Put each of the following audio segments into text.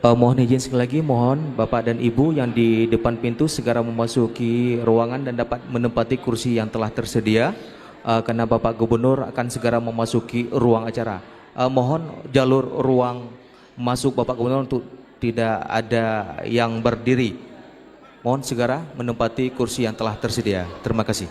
Mohon izin sekali lagi, mohon Bapak dan Ibu yang di depan pintu segera memasuki ruangan dan dapat menempati kursi yang telah tersedia, karena Bapak Gubernur akan segera memasuki ruang acara. Mohon jalur ruang masuk Bapak Gubernur untuk tidak ada yang berdiri. Mohon segera menempati kursi yang telah tersedia. Terima kasih.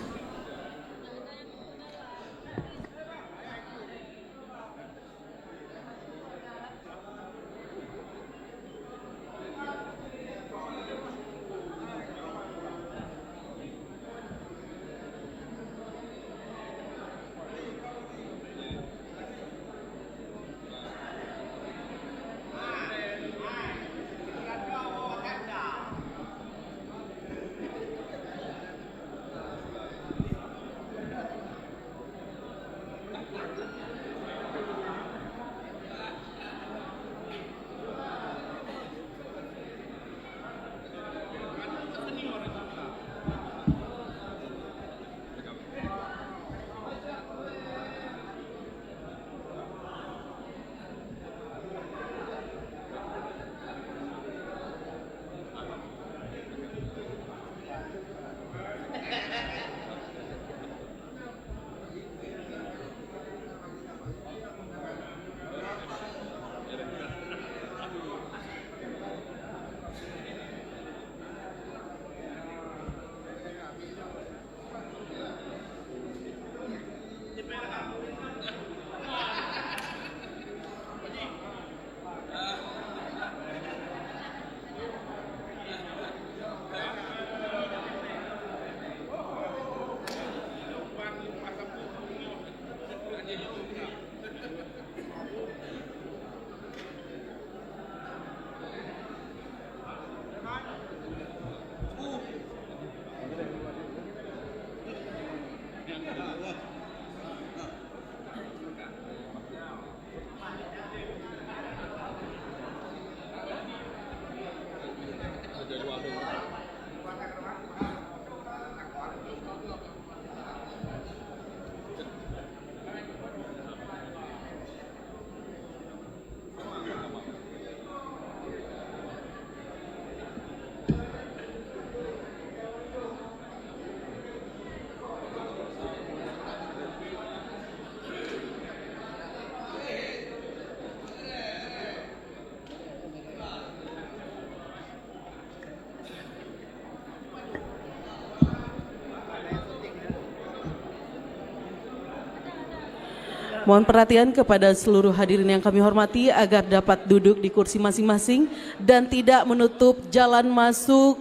Mohon perhatian kepada seluruh hadirin yang kami hormati agar dapat duduk di kursi masing-masing dan tidak menutup jalan masuk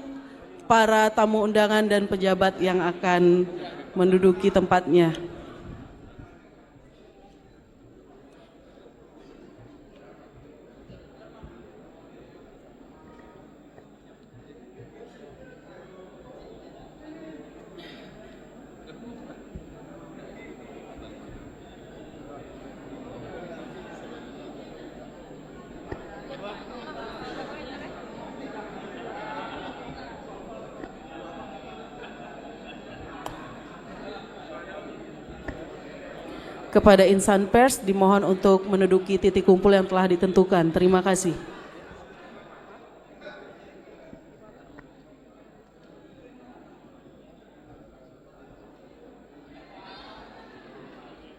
para tamu undangan dan pejabat yang akan menduduki tempatnya. Kepada insan pers dimohon untuk menduduki titik kumpul yang telah ditentukan. Terima kasih.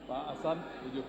Pak Hasan, tujuh.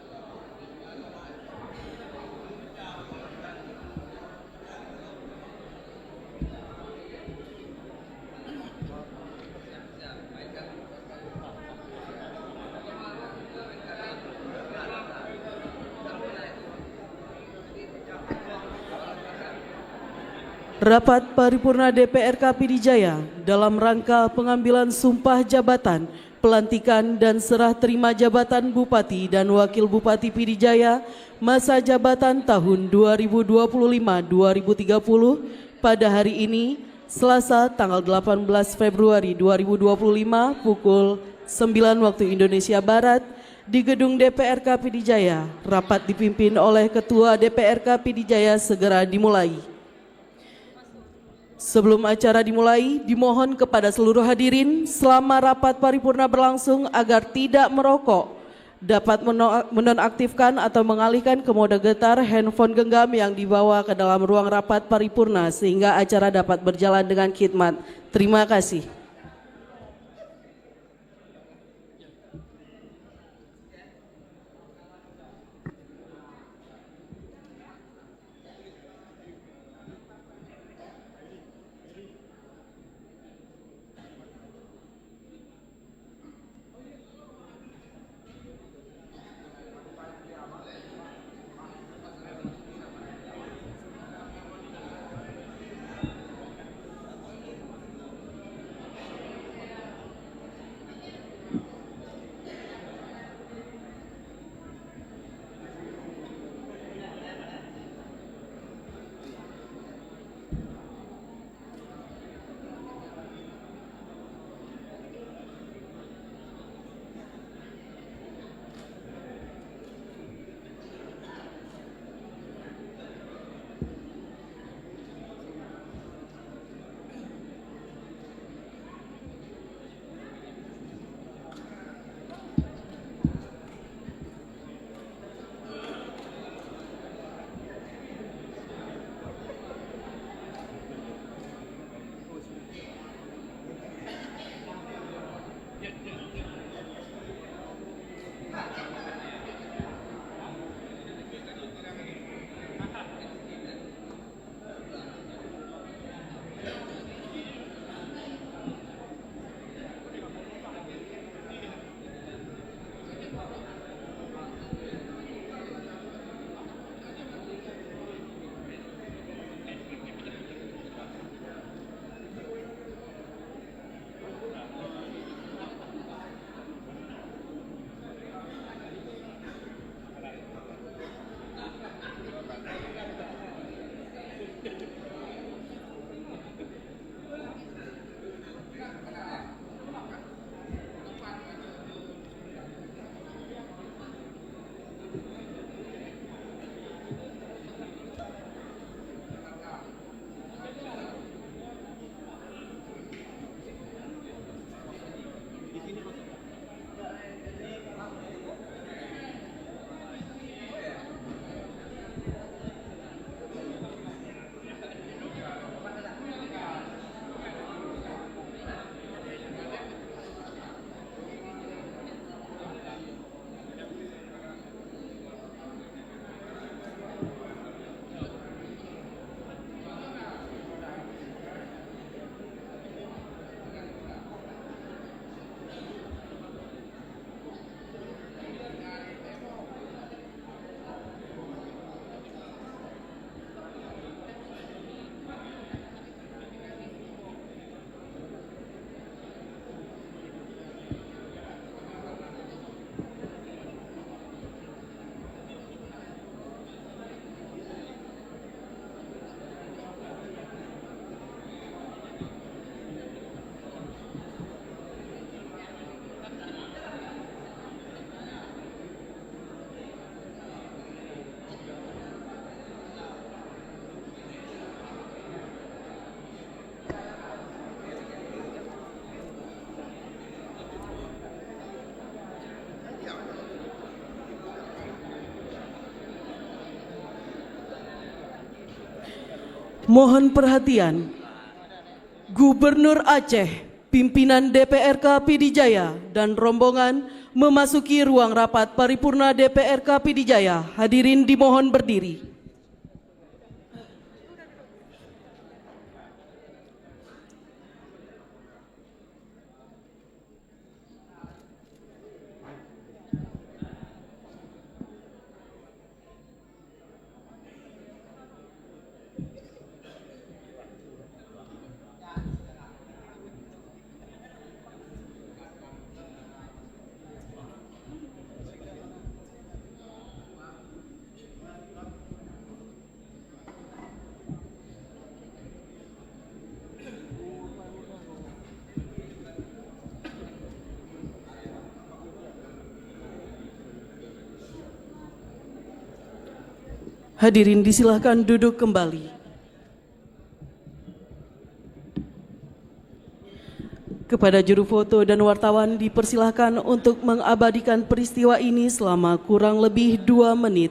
Rapat Paripurna DPRK Pidijaya dalam rangka pengambilan sumpah jabatan, pelantikan dan serah terima jabatan Bupati dan Wakil Bupati Pidijaya masa jabatan tahun 2025-2030 pada hari ini, Selasa tanggal 18 Februari 2025 pukul 9 waktu Indonesia Barat di Gedung DPRK Pidijaya. Rapat dipimpin oleh Ketua DPRK Pidijaya segera dimulai. Sebelum acara dimulai, dimohon kepada seluruh hadirin selama rapat paripurna berlangsung agar tidak merokok dapat menonaktifkan atau mengalihkan ke mode getar handphone genggam yang dibawa ke dalam ruang rapat paripurna sehingga acara dapat berjalan dengan khidmat. Terima kasih. Mohon perhatian, Gubernur Aceh, pimpinan DPRK Pidijaya dan rombongan memasuki ruang rapat paripurna DPRK Pidijaya. Hadirin dimohon berdiri. Hadirin disilahkan duduk kembali. Kepada juru foto dan wartawan dipersilahkan untuk mengabadikan peristiwa ini selama kurang lebih 2 menit.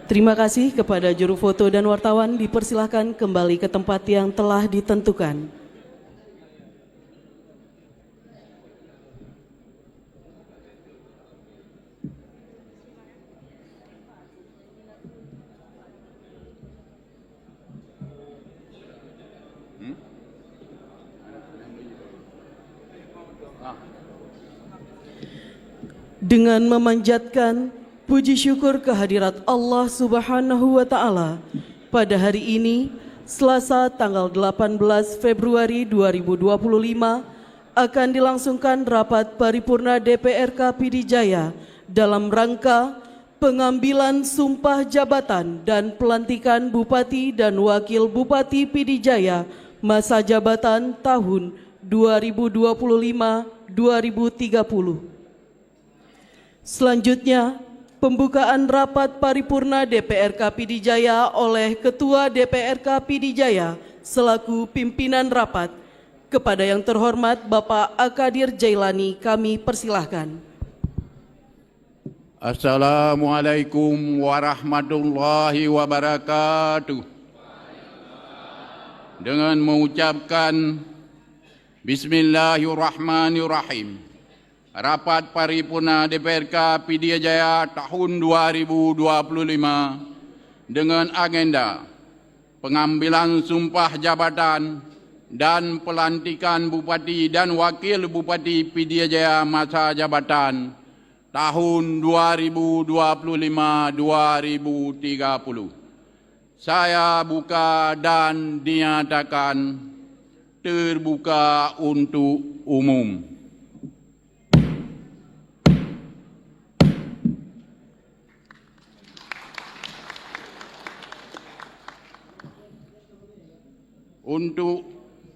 Terima kasih kepada juru foto dan wartawan, dipersilahkan kembali ke tempat yang telah ditentukan. Dengan memanjatkan puji syukur kehadirat Allah Subhanahu wa Ta'ala, pada hari ini, Selasa tanggal 18 Februari 2025, akan dilangsungkan rapat paripurna DPRK Pidijaya dalam rangka pengambilan sumpah jabatan dan pelantikan Bupati dan Wakil Bupati Pidijaya masa jabatan tahun 2025-2030. Selanjutnya, pembukaan rapat paripurna DPRK Pidijaya oleh Ketua DPRK Pidijaya selaku pimpinan rapat. Kepada yang terhormat Bapak Akadir Jailani kami persilahkan. Assalamualaikum warahmatullahi wabarakatuh. Dengan mengucapkan Bismillahirrahmanirrahim, rapat paripurna DPRK Pidijaya tahun 2025 dengan agenda pengambilan sumpah jabatan dan pelantikan Bupati dan Wakil Bupati Pidijaya masa jabatan tahun 2025-2030. Saya buka dan dinyatakan terbuka untuk umum. Untuk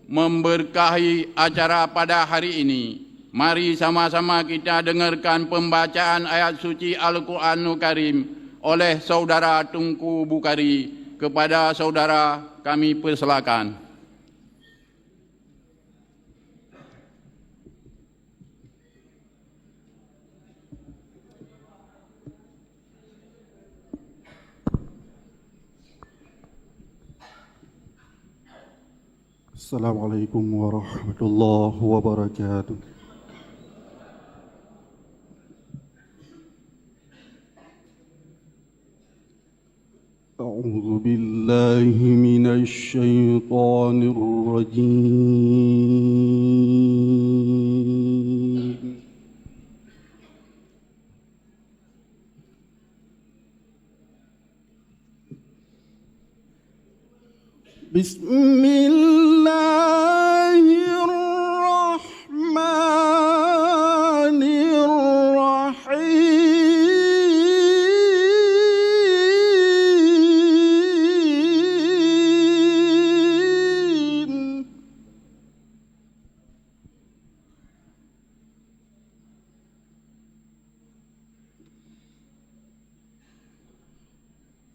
memberkahi acara pada hari ini, mari sama-sama kita dengarkan pembacaan ayat suci Al-Quranul Karim oleh Saudara Tunku Bukhari. Kepada saudara kami persilakan. Assalamualaikum warahmatullahi wabarakatuh. A'udzu billahi minasy syaithanir rajim. Bismillahirrahmanirrahim.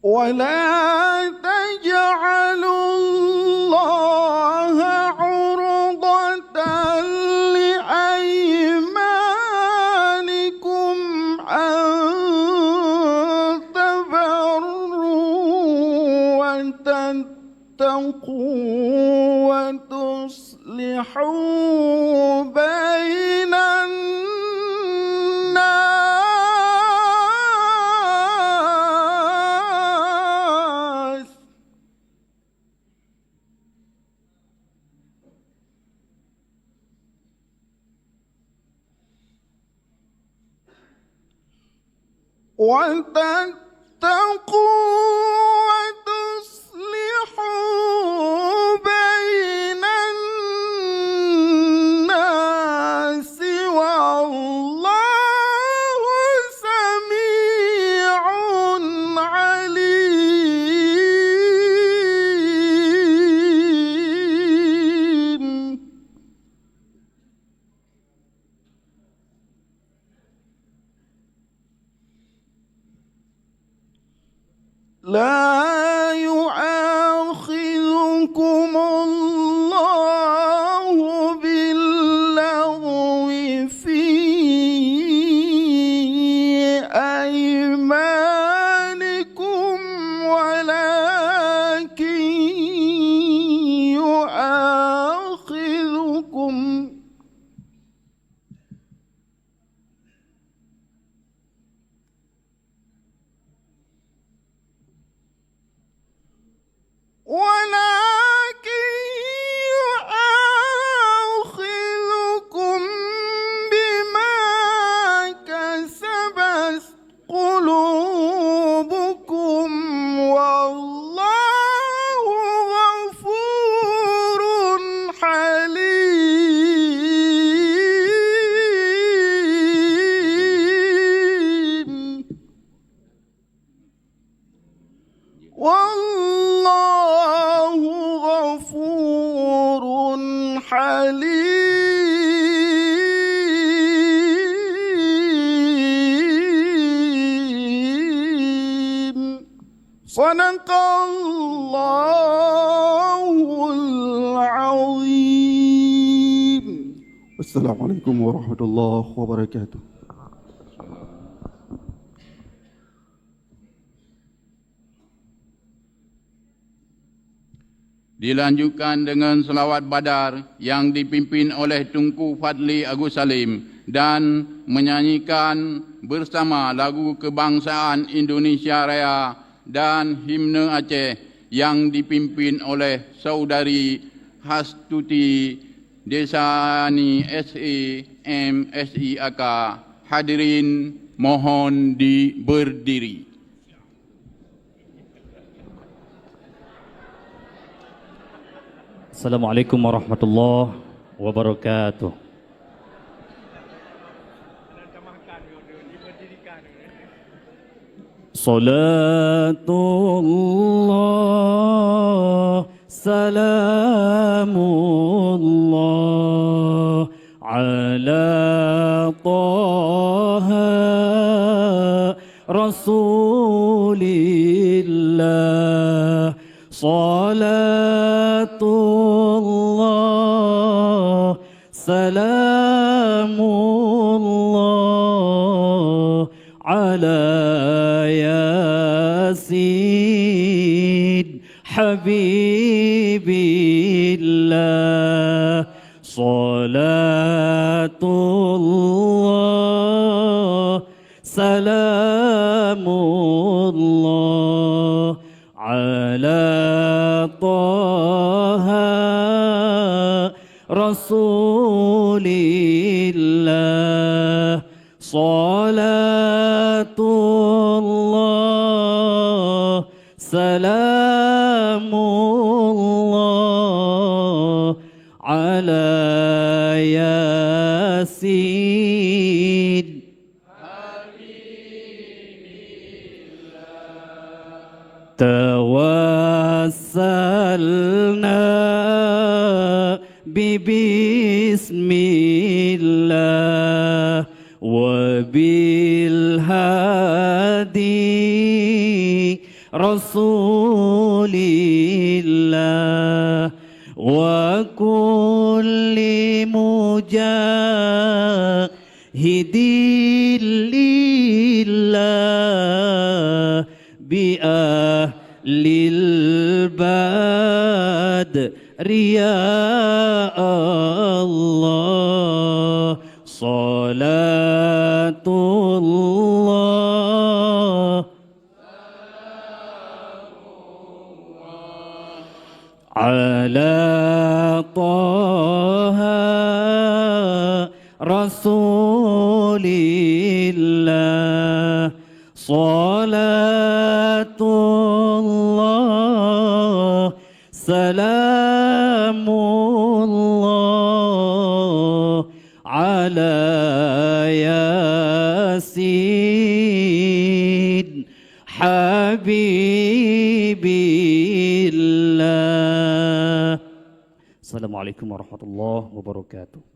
ولا تجعلوا الله عرضة لأيمانكم أن تبروا وتتقوا وتصلحوا بين الناس. وتتقوا وتصلحوا بين الناس والله سميع عليم. لا يؤاخذكم الله باللغو في أيمانكم ولكن يؤاخذكم بما كسبت قلوبكم والله غفور حليم. والله غفور حليم. صدق الله العظيم. السلام عليكم ورحمة الله وبركاته. Dilanjutkan dengan selawat badar yang dipimpin oleh Tunku Fadli Agus Salim dan menyanyikan bersama lagu kebangsaan Indonesia Raya dan himne Aceh yang dipimpin oleh Saudari Hastuti Desani SE MSIAK. Hadirin mohon berdiri. Assalamualaikum warahmatullahi wabarakatuh. Salatullah salamullah ala taha rasulillah. Salatullah salamullah ala yasin habibillah. Salatullah salamullah ala taha rasulillah. Salatullah salamullah ala yasin tawassalna bismillah wa bil hadi rasulillah wa kulli mujahidin lillah bi ahlil badri ya Allah. Salatullah ala taha rasulillah. Salatullah Salamullah ala Yasin Habibillah. Assalamualaikum warahmatullahi wabarakatuh.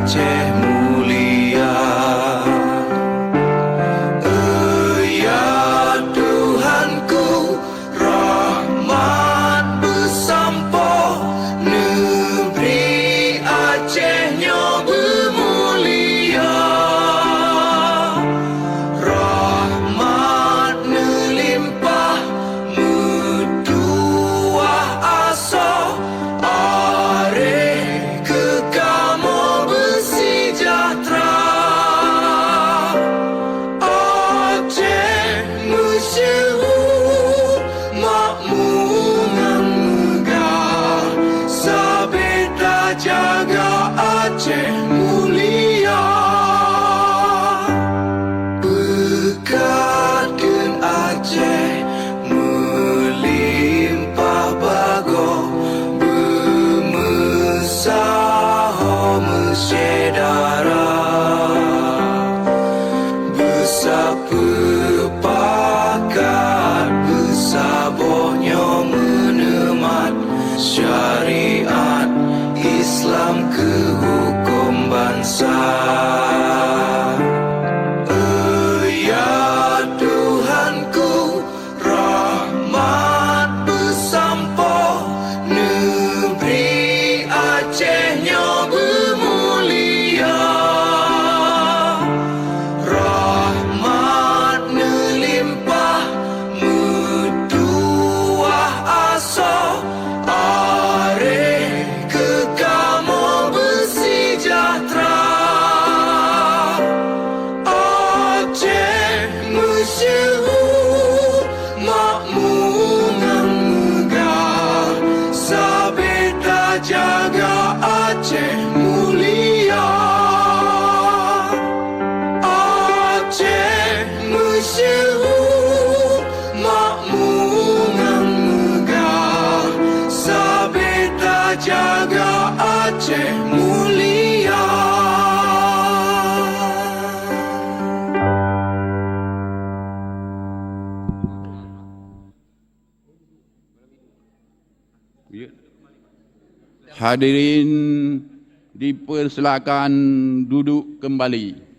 Aceh mulia. Ya Tuhanku, rahmat bersampo, negeri Acehnya bermulia. Rahmat melimpah, metuah asa, areh kekamo bersejahtera. Aceh masyhur makmungan megah, sabeda jaga Aceh mulia. Berkatkan Aceh melimpah bago, bermesah mesyedara, bersepakat bersabohnya menemat syariat Islam ke hukum bangsa. Ya Tuhanku, rahmat bersampo, negeri Acehnya bermulia. Rahmat melimpah, metuah asa, areh Hadirin dipersilakan duduk kembali.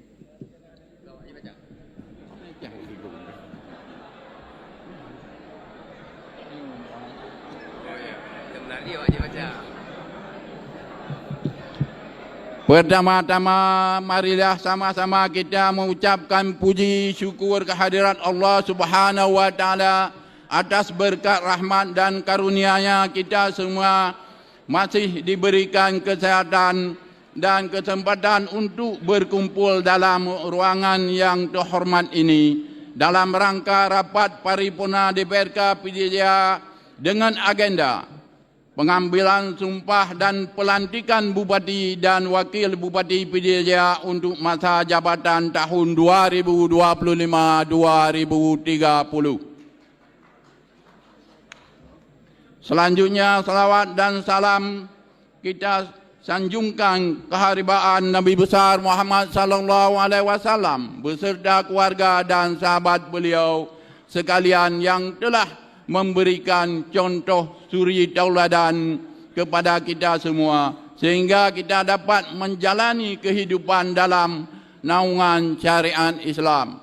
Pertama-tama marilah sama-sama kita mengucapkan puji syukur kehadirat Allah Subhanahu wa taala atas berkat rahmat dan karunia-Nya kita semua masih diberikan kesehatan dan kesempatan untuk berkumpul dalam ruangan yang terhormat ini dalam rangka rapat paripurna DPRK PDJaya dengan agenda pengambilan sumpah dan pelantikan Bupati dan Wakil Bupati PDJaya untuk masa jabatan tahun 2025-2030. Selanjutnya salawat dan salam kita sanjungkan keharibaan Nabi besar Muhammad sallallahu alaihi wasallam beserta keluarga dan sahabat beliau sekalian yang telah memberikan contoh suri tauladan kepada kita semua sehingga kita dapat menjalani kehidupan dalam naungan syariat Islam.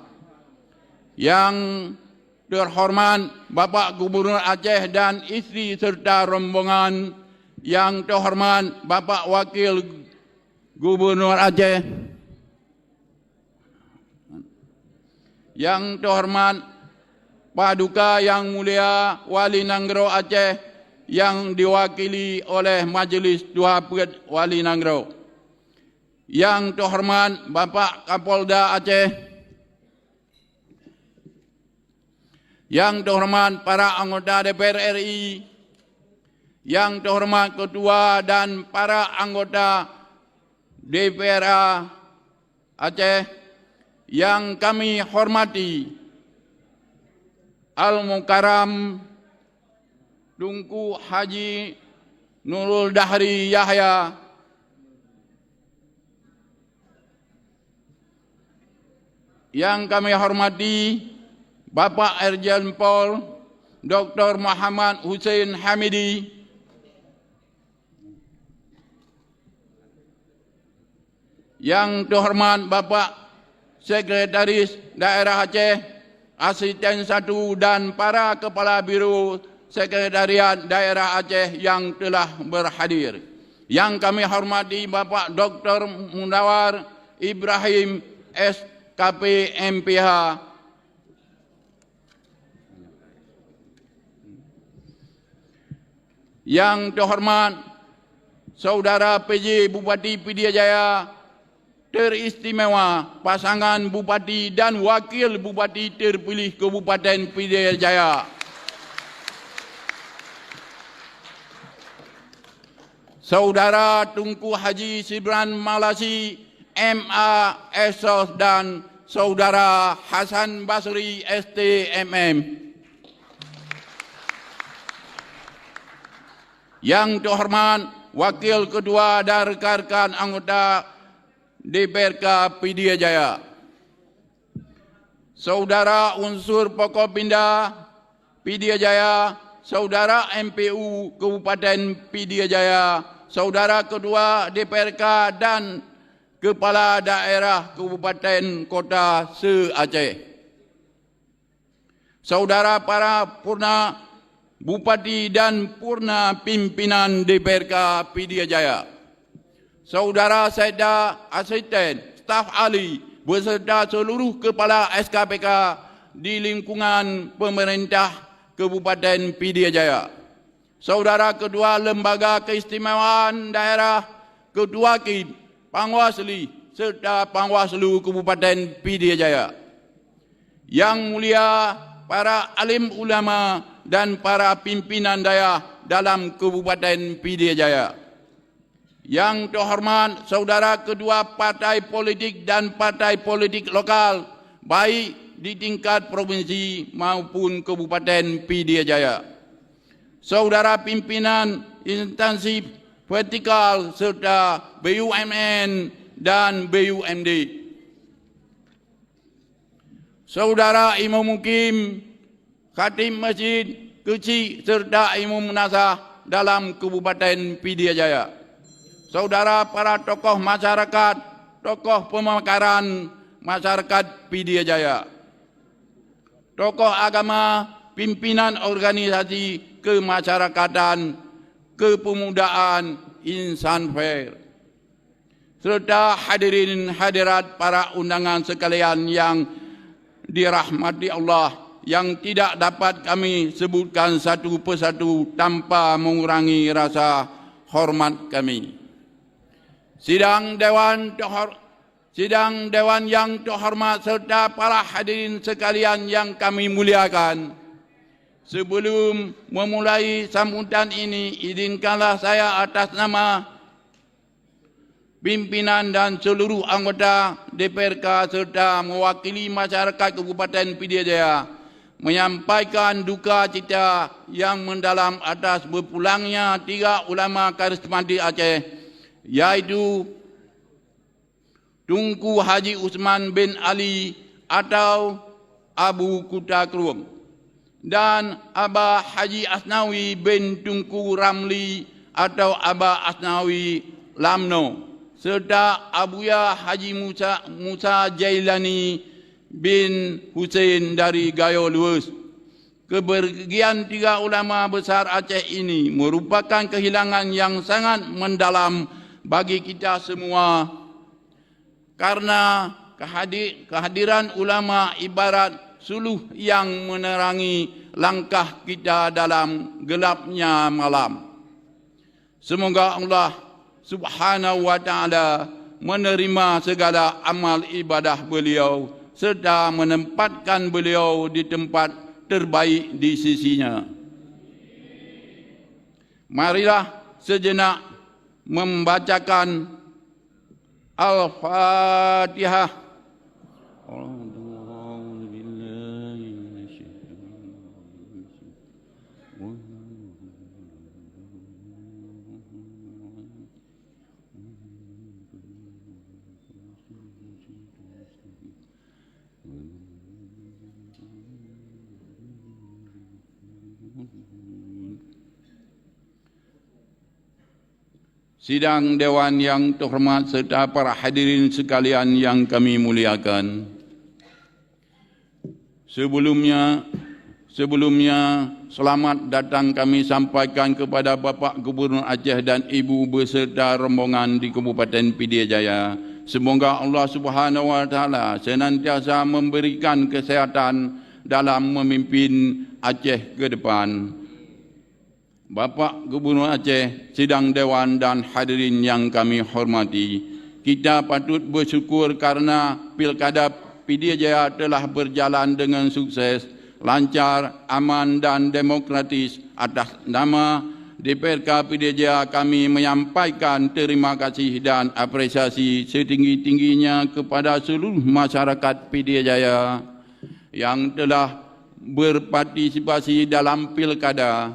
Yang terhormat Bapak Gubernur Aceh dan isteri serta rombongan, yang terhormat Bapak Wakil Gubernur Aceh, yang terhormat Paduka Yang Mulia Wali Nanggro Aceh yang diwakili oleh Majelis Dua Pegawai Wali Nanggro, yang terhormat Bapak Kapolda Aceh, yang terhormat para anggota DPR RI, yang terhormat Ketua dan para anggota DPRA Aceh, yang kami hormati Al-Mukarram Tunku Haji Nurul Dahri Yahya, yang kami hormati Bapak Irjen Pol Dr. Muhammad Hussein Hamidi, yang terhormat Bapak Sekretaris Daerah Aceh, Asisten 1 dan para Kepala Biro Sekretariat Daerah Aceh yang telah berhadir. Yang kami hormati Bapak Dr. Munawar Ibrahim SKP MPH, yang terhormat Saudara PJ Bupati PDJaya teristimewa pasangan Bupati dan Wakil Bupati terpilih Kabupaten PDJaya, Saudara Tunku Haji Sibran Malasi MA Esos dan Saudara Hasan Basri STMM, yang terhormat Wakil Ketua dan rekan-rekan anggota DPRK PDJaya, Saudara unsur pokok pindah PDJaya, Saudara MPU Kabupaten PDJaya, Saudara Ketua DPRK dan Kepala Daerah Kabupaten Kota se-Aceh, Saudara para purna Bupati dan purna pimpinan DPRK PDJaya, Saudara Sekda Asisten, Staf Ahli beserta seluruh kepala SKPK di lingkungan pemerintah Kabupaten PDJaya, Saudara Ketua Lembaga Keistimewaan Daerah, Ketua KIM, Panwasli serta Panwaslu Kabupaten PDJaya, yang mulia para alim ulama dan para pimpinan daya dalam Kabupaten PDJaya, yang terhormat Saudara Ketua Partai Politik dan Partai Politik Lokal baik di tingkat provinsi maupun Kabupaten PDJaya, Saudara pimpinan instansi vertikal serta BUMN dan BUMD, Saudara Imam Mukim, Khatib Masjid Kecil serta Imam Munasah dalam Kabupaten Pidijaya. Saudara para tokoh masyarakat, tokoh pemekaran masyarakat Pidijaya, tokoh agama, pimpinan organisasi kemasyarakatan, kepemudaan, insan fair, serta hadirin hadirat para undangan sekalian yang dirahmati Allah, yang tidak dapat kami sebutkan satu persatu tanpa mengurangi rasa hormat kami. Sidang Dewan yang terhormat serta para hadirin sekalian yang kami muliakan, sebelum memulai sambutan ini, izinkanlah saya atas nama pimpinan dan seluruh anggota DPRK serta mewakili masyarakat Kabupaten Pidijaya menyampaikan duka cita yang mendalam atas berpulangnya 3 ulama karismatik Aceh, yaitu Tunku Haji Usman bin Ali atau Abu Kuta Keruang dan Abah Haji Asnawi bin Tunku Ramli atau Abah Asnawi Lamno, serta Abuya Haji Musa Jailani bin Hussein dari Gayo Lues. Kepergian 3 ulama besar Aceh ini merupakan kehilangan yang sangat mendalam bagi kita semua, karena kehadiran ulama ibarat suluh yang menerangi langkah kita dalam gelapnya malam. Semoga Allah Subhanahu wa ta'ala menerima segala amal ibadah beliau serta menempatkan beliau di tempat terbaik di sisinya. Marilah sejenak membacakan Al-Fatihah. Sidang Dewan yang terhormat serta para hadirin sekalian yang kami muliakan. Sebelumnya selamat datang kami sampaikan kepada Bapak Gubernur Aceh dan Ibu beserta rombongan di Kabupaten Pidijaya. Semoga Allah Subhanahu wa taala senantiasa memberikan kesehatan dalam memimpin Aceh ke depan. Bapak Gubernur Aceh, sidang Dewan dan hadirin yang kami hormati, kita patut bersyukur karena Pilkada Pidijaya telah berjalan dengan sukses, lancar, aman dan demokratis. Atas nama DPRK Pidijaya kami menyampaikan terima kasih dan apresiasi setinggi-tingginya kepada seluruh masyarakat Pidijaya yang telah berpartisipasi dalam pilkada,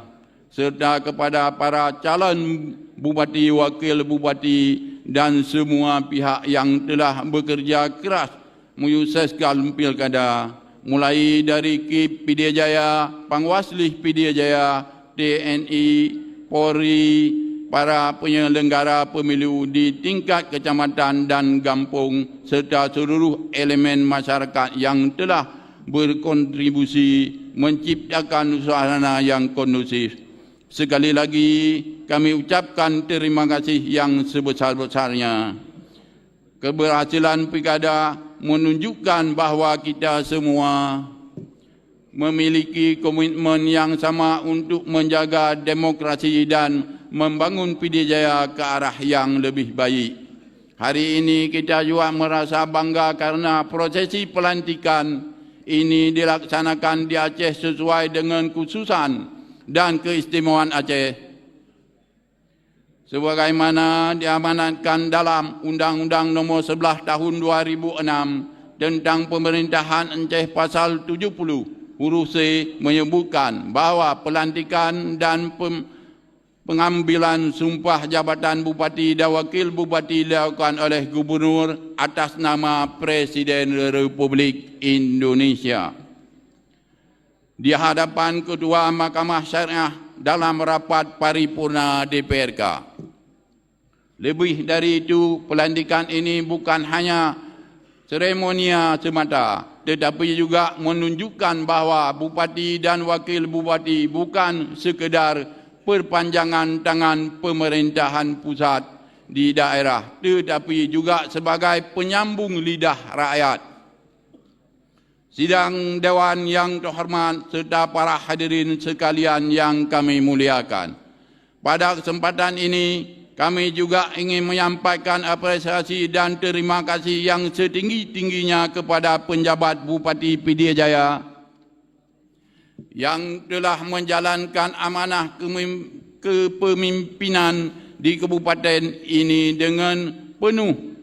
serta kepada para calon bupati, wakil bupati dan semua pihak yang telah bekerja keras menyukseskan pilkada, mulai dari KIP Pidijaya, Pangwaslih Pidijaya, TNI, Polri, para penyelenggara pemilu di tingkat kecamatan dan kampung, serta seluruh elemen masyarakat yang telah berkontribusi menciptakan suasana yang kondusif. Sekali lagi kami ucapkan terima kasih yang sebesar-besarnya. Keberhasilan pilkada menunjukkan bahawa kita semua memiliki komitmen yang sama untuk menjaga demokrasi dan membangun Pidijaya ke arah yang lebih baik. Hari ini kita juga merasa bangga karena prosesi pelantikan ini dilaksanakan di Aceh sesuai dengan khususan dan keistimewaan Aceh, sebagaimana diamanatkan dalam Undang-Undang Nomor 11 Tahun 2006 tentang Pemerintahan Aceh Pasal 70 huruf C menyebutkan bahawa pelantikan dan pengambilan sumpah jabatan bupati dan wakil bupati dilakukan oleh Gubernur atas nama Presiden Republik Indonesia di hadapan Ketua Mahkamah Syariah dalam rapat paripurna DPRK. Lebih dari itu, pelantikan ini bukan hanya seremonia semata, tetapi juga menunjukkan bahawa bupati dan wakil bupati bukan sekedar perpanjangan tangan pemerintahan pusat di daerah, tetapi juga sebagai penyambung lidah rakyat. Sidang Dewan yang terhormat serta para hadirin sekalian yang kami muliakan. Pada kesempatan ini, kami juga ingin menyampaikan apresiasi dan terima kasih yang setinggi-tingginya kepada penjabat Bupati Pidijaya yang telah menjalankan amanah kepemimpinan di kabupaten ini dengan penuh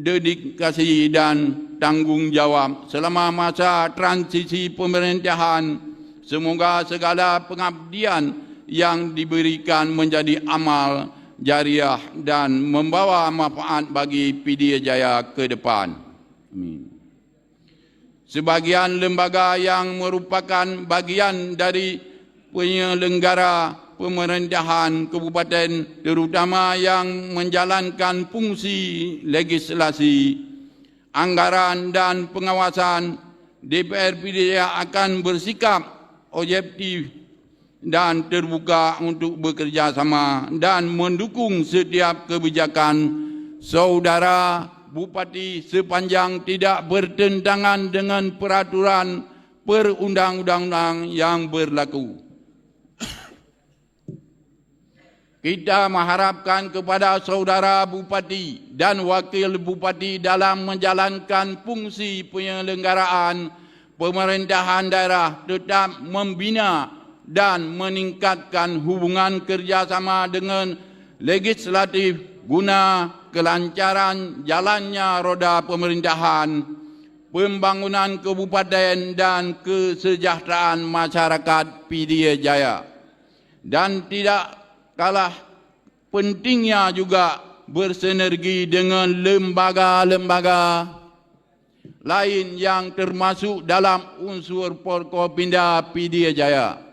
dedikasi dan tanggungjawab selama masa transisi pemerintahan. Semoga segala pengabdian yang diberikan menjadi amal jariah dan membawa manfaat bagi Pidijaya ke depan. Amin. Sebagian lembaga yang merupakan bagian dari penyelenggara pemerintahan kabupaten, terutama yang menjalankan fungsi legislasi, anggaran dan pengawasan, DPR Pidijaya akan bersikap objektif dan terbuka untuk bekerjasama dan mendukung setiap kebijakan saudara bupati sepanjang tidak bertentangan dengan peraturan perundang-undangan yang berlaku. Kita mengharapkan kepada saudara bupati dan wakil bupati dalam menjalankan fungsi penyelenggaraan pemerintahan daerah tetap membina dan meningkatkan hubungan kerjasama dengan legislatif guna kelancaran jalannya roda pemerintahan, pembangunan kabupaten dan kesejahteraan masyarakat Pidijaya. Dan tidak kalah pentingnya juga bersinergi dengan lembaga-lembaga lain yang termasuk dalam unsur Forkopimda Pidijaya.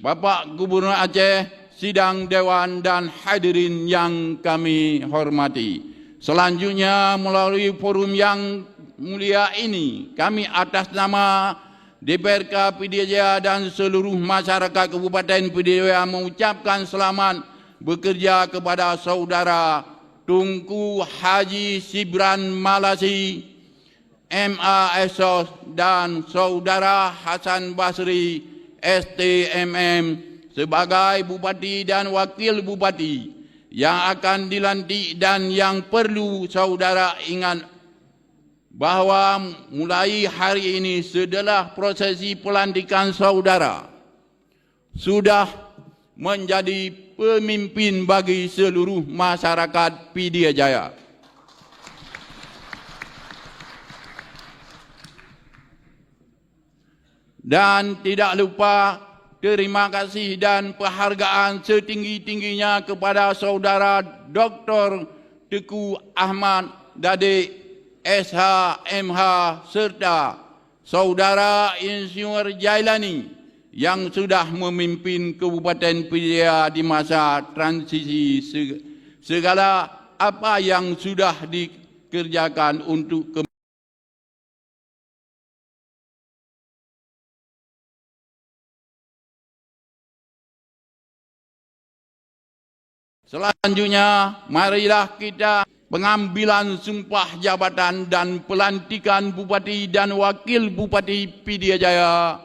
Bapak Gubernur Aceh, sidang Dewan dan hadirin yang kami hormati. Selanjutnya melalui forum yang mulia ini, kami atas nama DPRK Pidijaya dan seluruh masyarakat Kabupaten Pidijaya mengucapkan selamat bekerja kepada saudara Tunku Haji Sibran Malasi, MA Esos dan saudara Hasan Basri STMM sebagai bupati dan wakil bupati yang akan dilantik, dan yang perlu saudara ingat bahawa mulai hari ini setelah prosesi pelantikan saudara sudah menjadi pemimpin bagi seluruh masyarakat Pidijaya. Dan tidak lupa terima kasih dan penghargaan setinggi-tingginya kepada saudara Dr. Teku Ahmad Dadik SH.MH serta saudara Insinyur Jailani yang sudah memimpin Kabupaten Pidijaya di masa transisi. Segala apa yang sudah dikerjakan untuk Selanjutnya, marilah kita pengambilan sumpah jabatan dan pelantikan Bupati dan Wakil Bupati Pidijaya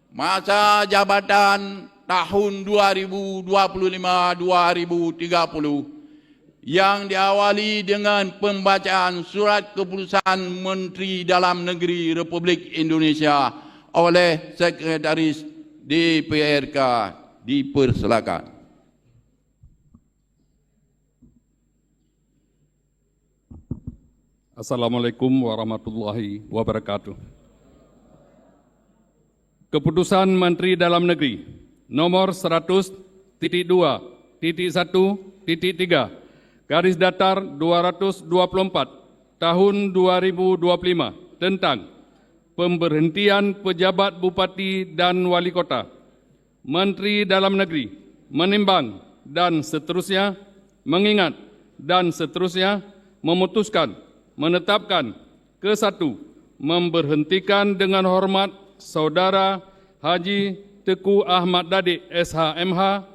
masa jabatan tahun 2025-2030 yang diawali dengan pembacaan surat keputusan Menteri Dalam Negeri Republik Indonesia oleh Sekretaris DPRK. Dipersilakan. Assalamualaikum warahmatullahi wabarakatuh. Keputusan Menteri Dalam Negeri nomor 100.2.1.3 garis datar 224 tahun 2025 tentang pemberhentian pejabat bupati dan wali kota Menteri Dalam Negeri menimbang dan seterusnya, mengingat dan seterusnya, memutuskan, menetapkan ke satu, memberhentikan dengan hormat Saudara Haji Teku Ahmad Dadik SHMH,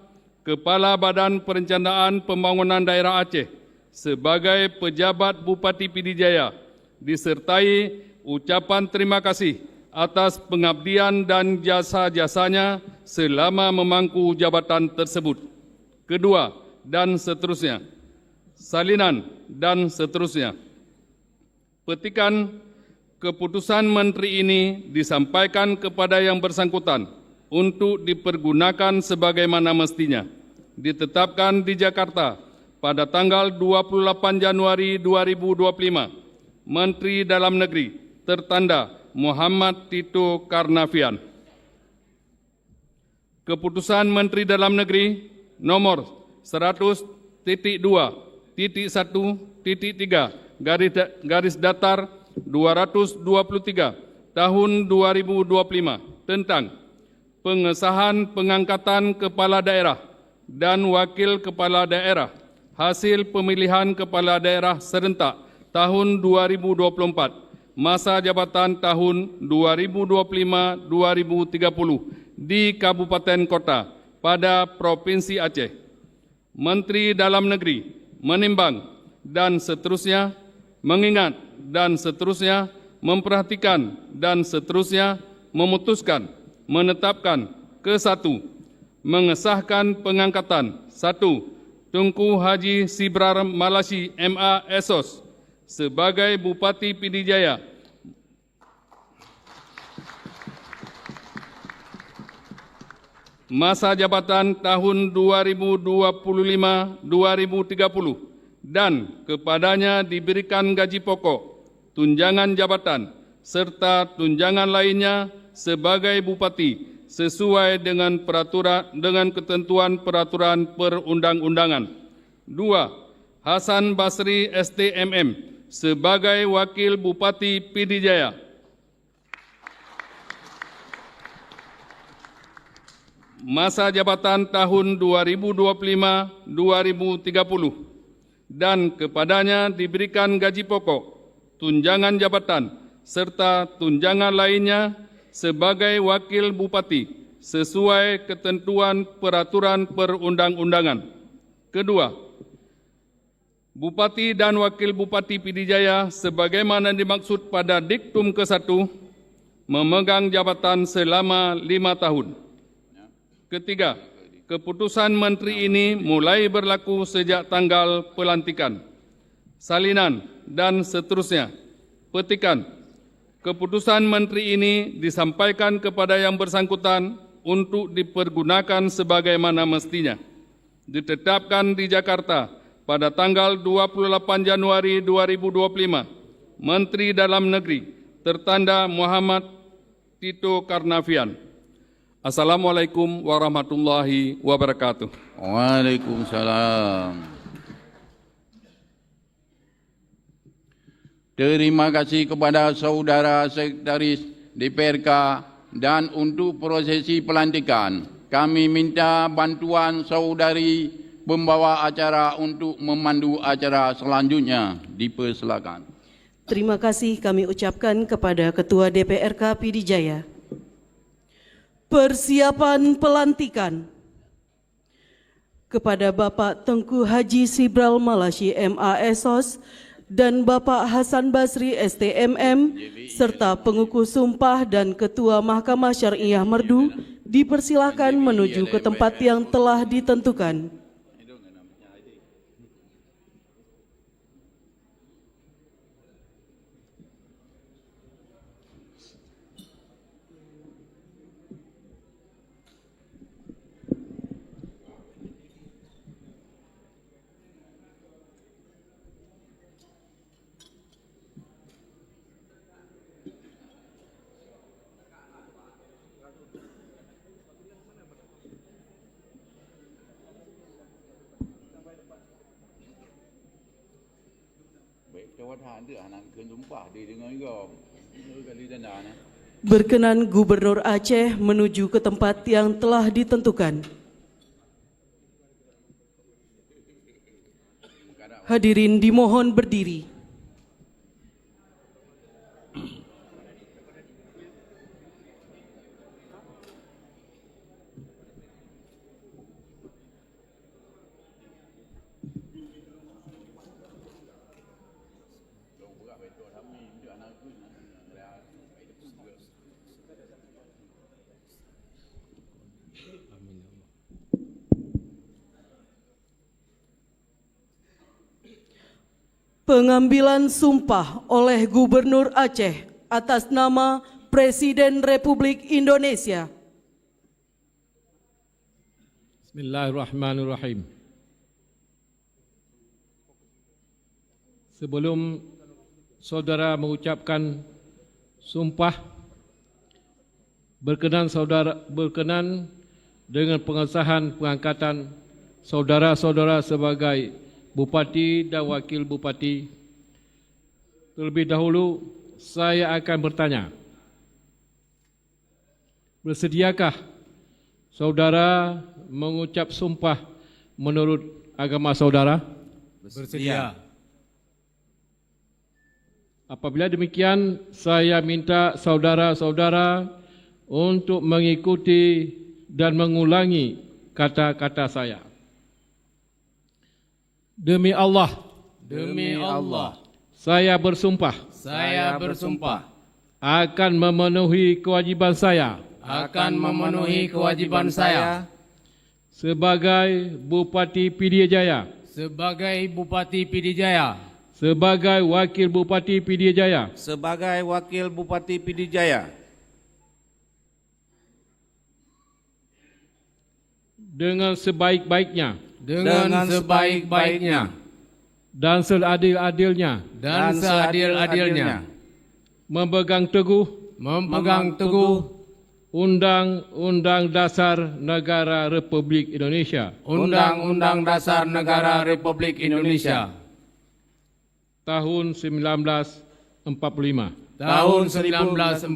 Kepala Badan Perencanaan Pembangunan Daerah Aceh sebagai pejabat Bupati Pidijaya, disertai ucapan terima kasih atas pengabdian dan jasa-jasanya selama memangku jabatan tersebut. Kedua, dan seterusnya. Salinan dan seterusnya. Petikan keputusan menteri ini disampaikan kepada yang bersangkutan untuk dipergunakan sebagaimana mestinya. Ditetapkan di Jakarta pada tanggal 28 Januari 2025. Menteri Dalam Negeri tertanda Muhammad Tito Karnavian. Keputusan Menteri Dalam Negeri nomor 100.2.1.3 garis datar 223 tahun 2025 tentang pengesahan pengangkatan kepala daerah dan wakil kepala daerah hasil pemilihan kepala daerah serentak tahun 2024, masa jabatan tahun 2025-2030 di Kabupaten Kota pada Provinsi Aceh. Menteri Dalam Negeri menimbang dan seterusnya, mengingat dan seterusnya, memperhatikan dan seterusnya, memutuskan, menetapkan ke satu, mengesahkan pengangkatan satu, Tunku Haji Sibrar Malashi MA Esos sebagai Bupati Pidijaya masa jabatan tahun 2025-2030 dan kepadanya diberikan gaji pokok, tunjangan jabatan, serta tunjangan lainnya sebagai Bupati sesuai dengan ketentuan peraturan perundang-undangan. 2. Hasan Basri STMM sebagai Wakil Bupati Pidijaya. Masa jabatan tahun 2025-2030 dan kepadanya diberikan gaji pokok, tunjangan jabatan, serta tunjangan lainnya sebagai Wakil Bupati sesuai ketentuan peraturan perundang-undangan. Kedua, Bupati dan Wakil Bupati Pidijaya sebagaimana dimaksud pada diktum ke-1 memegang jabatan selama 5 tahun. Ketiga, keputusan menteri ini mulai berlaku sejak tanggal pelantikan. Salinan dan seterusnya. Petikan, keputusan menteri ini disampaikan kepada yang bersangkutan untuk dipergunakan sebagaimana mestinya. Ditetapkan di Jakarta pada tanggal 28 Januari 2025. Menteri Dalam Negeri tertanda Muhammad Tito Karnavian. Assalamualaikum warahmatullahi wabarakatuh. Waalaikumsalam. Terima kasih kepada saudara Sekretaris DPRK dan untuk prosesi pelantikan kami minta bantuan saudari pembawa acara untuk memandu acara selanjutnya. Dipersilakan. Terima kasih kami ucapkan kepada Ketua DPRK Pidijaya. Persiapan pelantikan kepada Bapak Tengku Haji Sibral Malashi MA Esos dan Bapak Hasan Basri STMM serta pengukuh sumpah dan Ketua Mahkamah Syariah Merdu dipersilakan menuju ke tempat yang telah ditentukan. Baik, jawatan tu anak kena sumpah dia dengan kau. Kali tanda nah. Berkenan Gubernur Aceh menuju ke tempat yang telah ditentukan. Hadirin dimohon berdiri. Pengambilan sumpah oleh Gubernur Aceh atas nama Presiden Republik Indonesia. Bismillahirrahmanirrahim. Sebelum saudara mengucapkan sumpah, berkenan dengan pengesahan pengangkatan saudara-saudara sebagai Bupati dan Wakil Bupati. Terlebih dahulu saya akan bertanya, bersediakah saudara mengucap sumpah menurut agama saudara? Bersedia. Apabila demikian, saya minta saudara-saudara untuk mengikuti dan mengulangi kata-kata saya. Demi Allah, Demi Allah, saya bersumpah saya bersumpah akan memenuhi kewajiban saya akan memenuhi kewajiban saya sebagai Bupati Pidijaya, sebagai Bupati Pidijaya, sebagai Wakil Bupati Pidijaya, sebagai Wakil Bupati Pidijaya, dengan sebaik-baiknya dengan sebaik-baiknya dan seadil-adilnya, dan seadil-adilnya, memegang teguh Undang-Undang Dasar Negara Republik Indonesia, Undang-Undang Dasar Negara Republik Indonesia tahun 1945 tahun 1945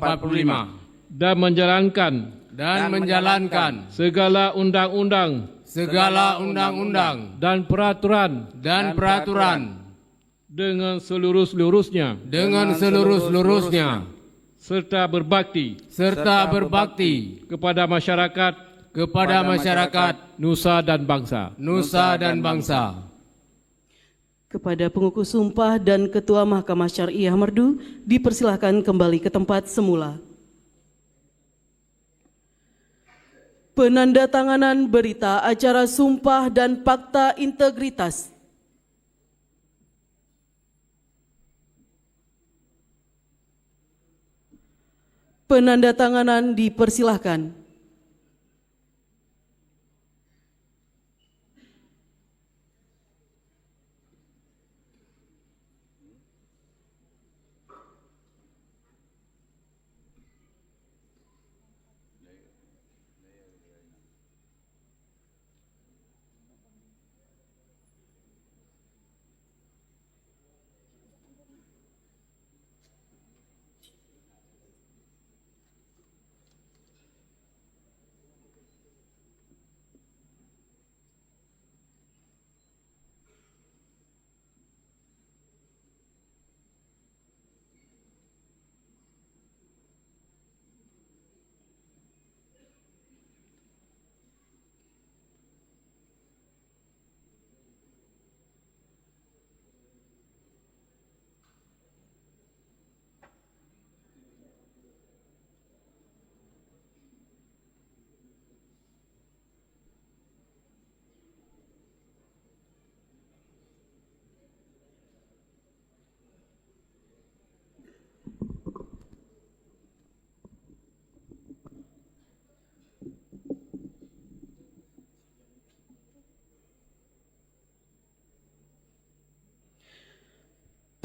dan menjalankan segala undang-undang dan peraturan dengan seluruh-seluruhnya serta berbakti kepada masyarakat nusa dan bangsa. Kepada pengukuh sumpah dan Ketua Mahkamah Syariah Merdu dipersilahkan kembali ke tempat semula. Penandatanganan berita acara sumpah dan fakta integritas. Penandatanganan dipersilahkan.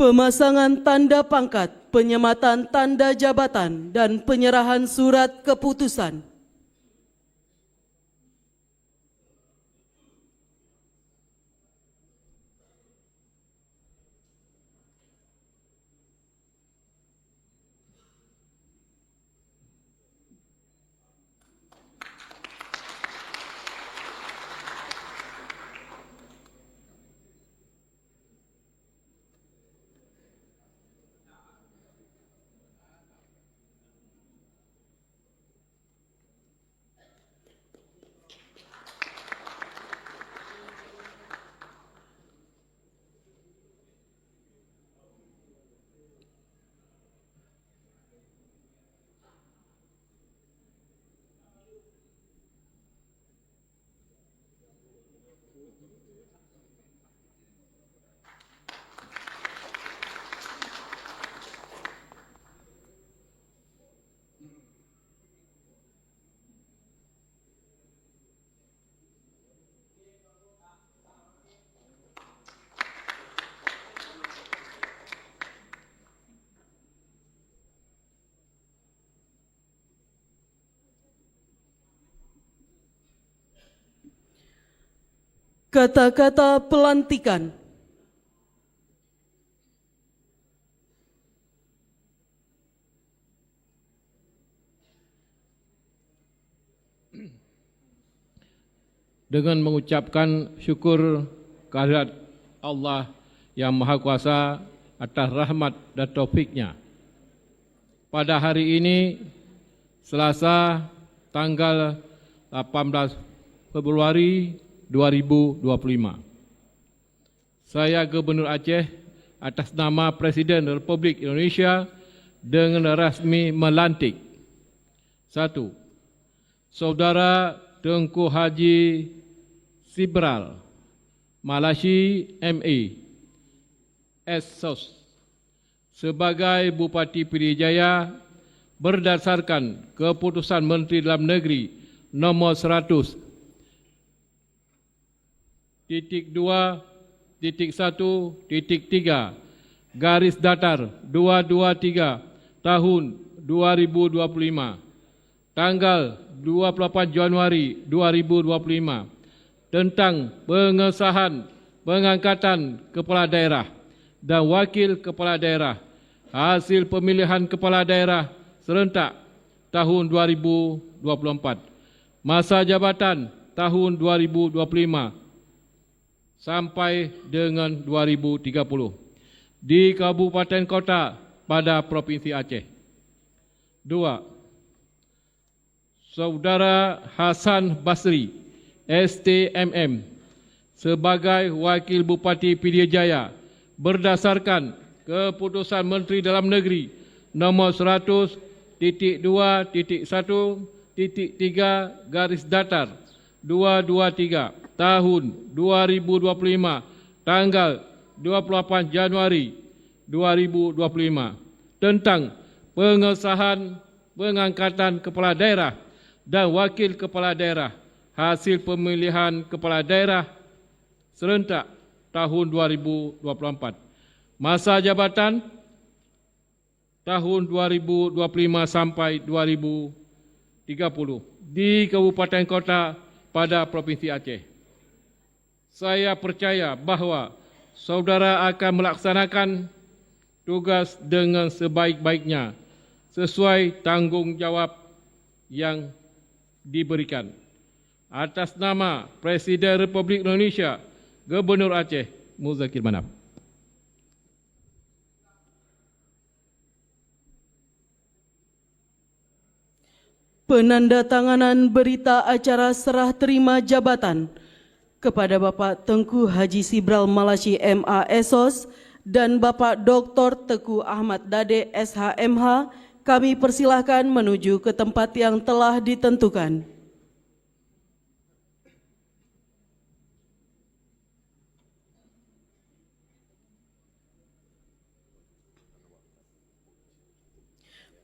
Pemasangan tanda pangkat, penyematan tanda jabatan, dan penyerahan surat keputusan. Kata-kata pelantikan. Dengan mengucapkan syukur kehadirat Allah yang Maha Kuasa atas rahmat dan taufiknya. Pada hari ini, Selasa, tanggal 18 Februari 2025. Saya Gubernur Aceh atas nama Presiden Republik Indonesia dengan rasmi melantik. 1. Saudara Tengku Haji Sibral Malashi MA SOS sebagai Bupati Pidijaya berdasarkan Keputusan Menteri Dalam Negeri nomor 100.2.1.3 garis datar 223 tahun 2025 tanggal 28 Januari 2025 tentang pengesahan pengangkatan kepala daerah dan wakil kepala daerah hasil pemilihan kepala daerah serentak tahun 2024, masa jabatan tahun 2025 sampai dengan 2030 di Kabupaten Kota pada Provinsi Aceh. 2. Saudara Hasan Basri STMM sebagai Wakil Bupati Pidijaya berdasarkan Keputusan Menteri Dalam Negeri nomor 100.2.1.3 garis datar 223 tahun 2025 tanggal 28 Januari 2025 tentang pengesahan pengangkatan kepala daerah dan wakil kepala daerah hasil pemilihan kepala daerah serentak tahun 2024. Masa jabatan tahun 2025 sampai 2030 di Kabupaten Kota pada Provinsi Aceh. Saya percaya bahawa saudara akan melaksanakan tugas dengan sebaik-baiknya sesuai tanggungjawab yang diberikan. Atas nama Presiden Republik Indonesia, Gubernur Aceh, Muzakir Manaf. Penandatanganan berita acara serah terima jabatan kepada Bapak Tengku Haji Sibral Malashi MA SOS dan Bapak Dr. Teku Ahmad Dade SHMH, kami persilahkan menuju ke tempat yang telah ditentukan.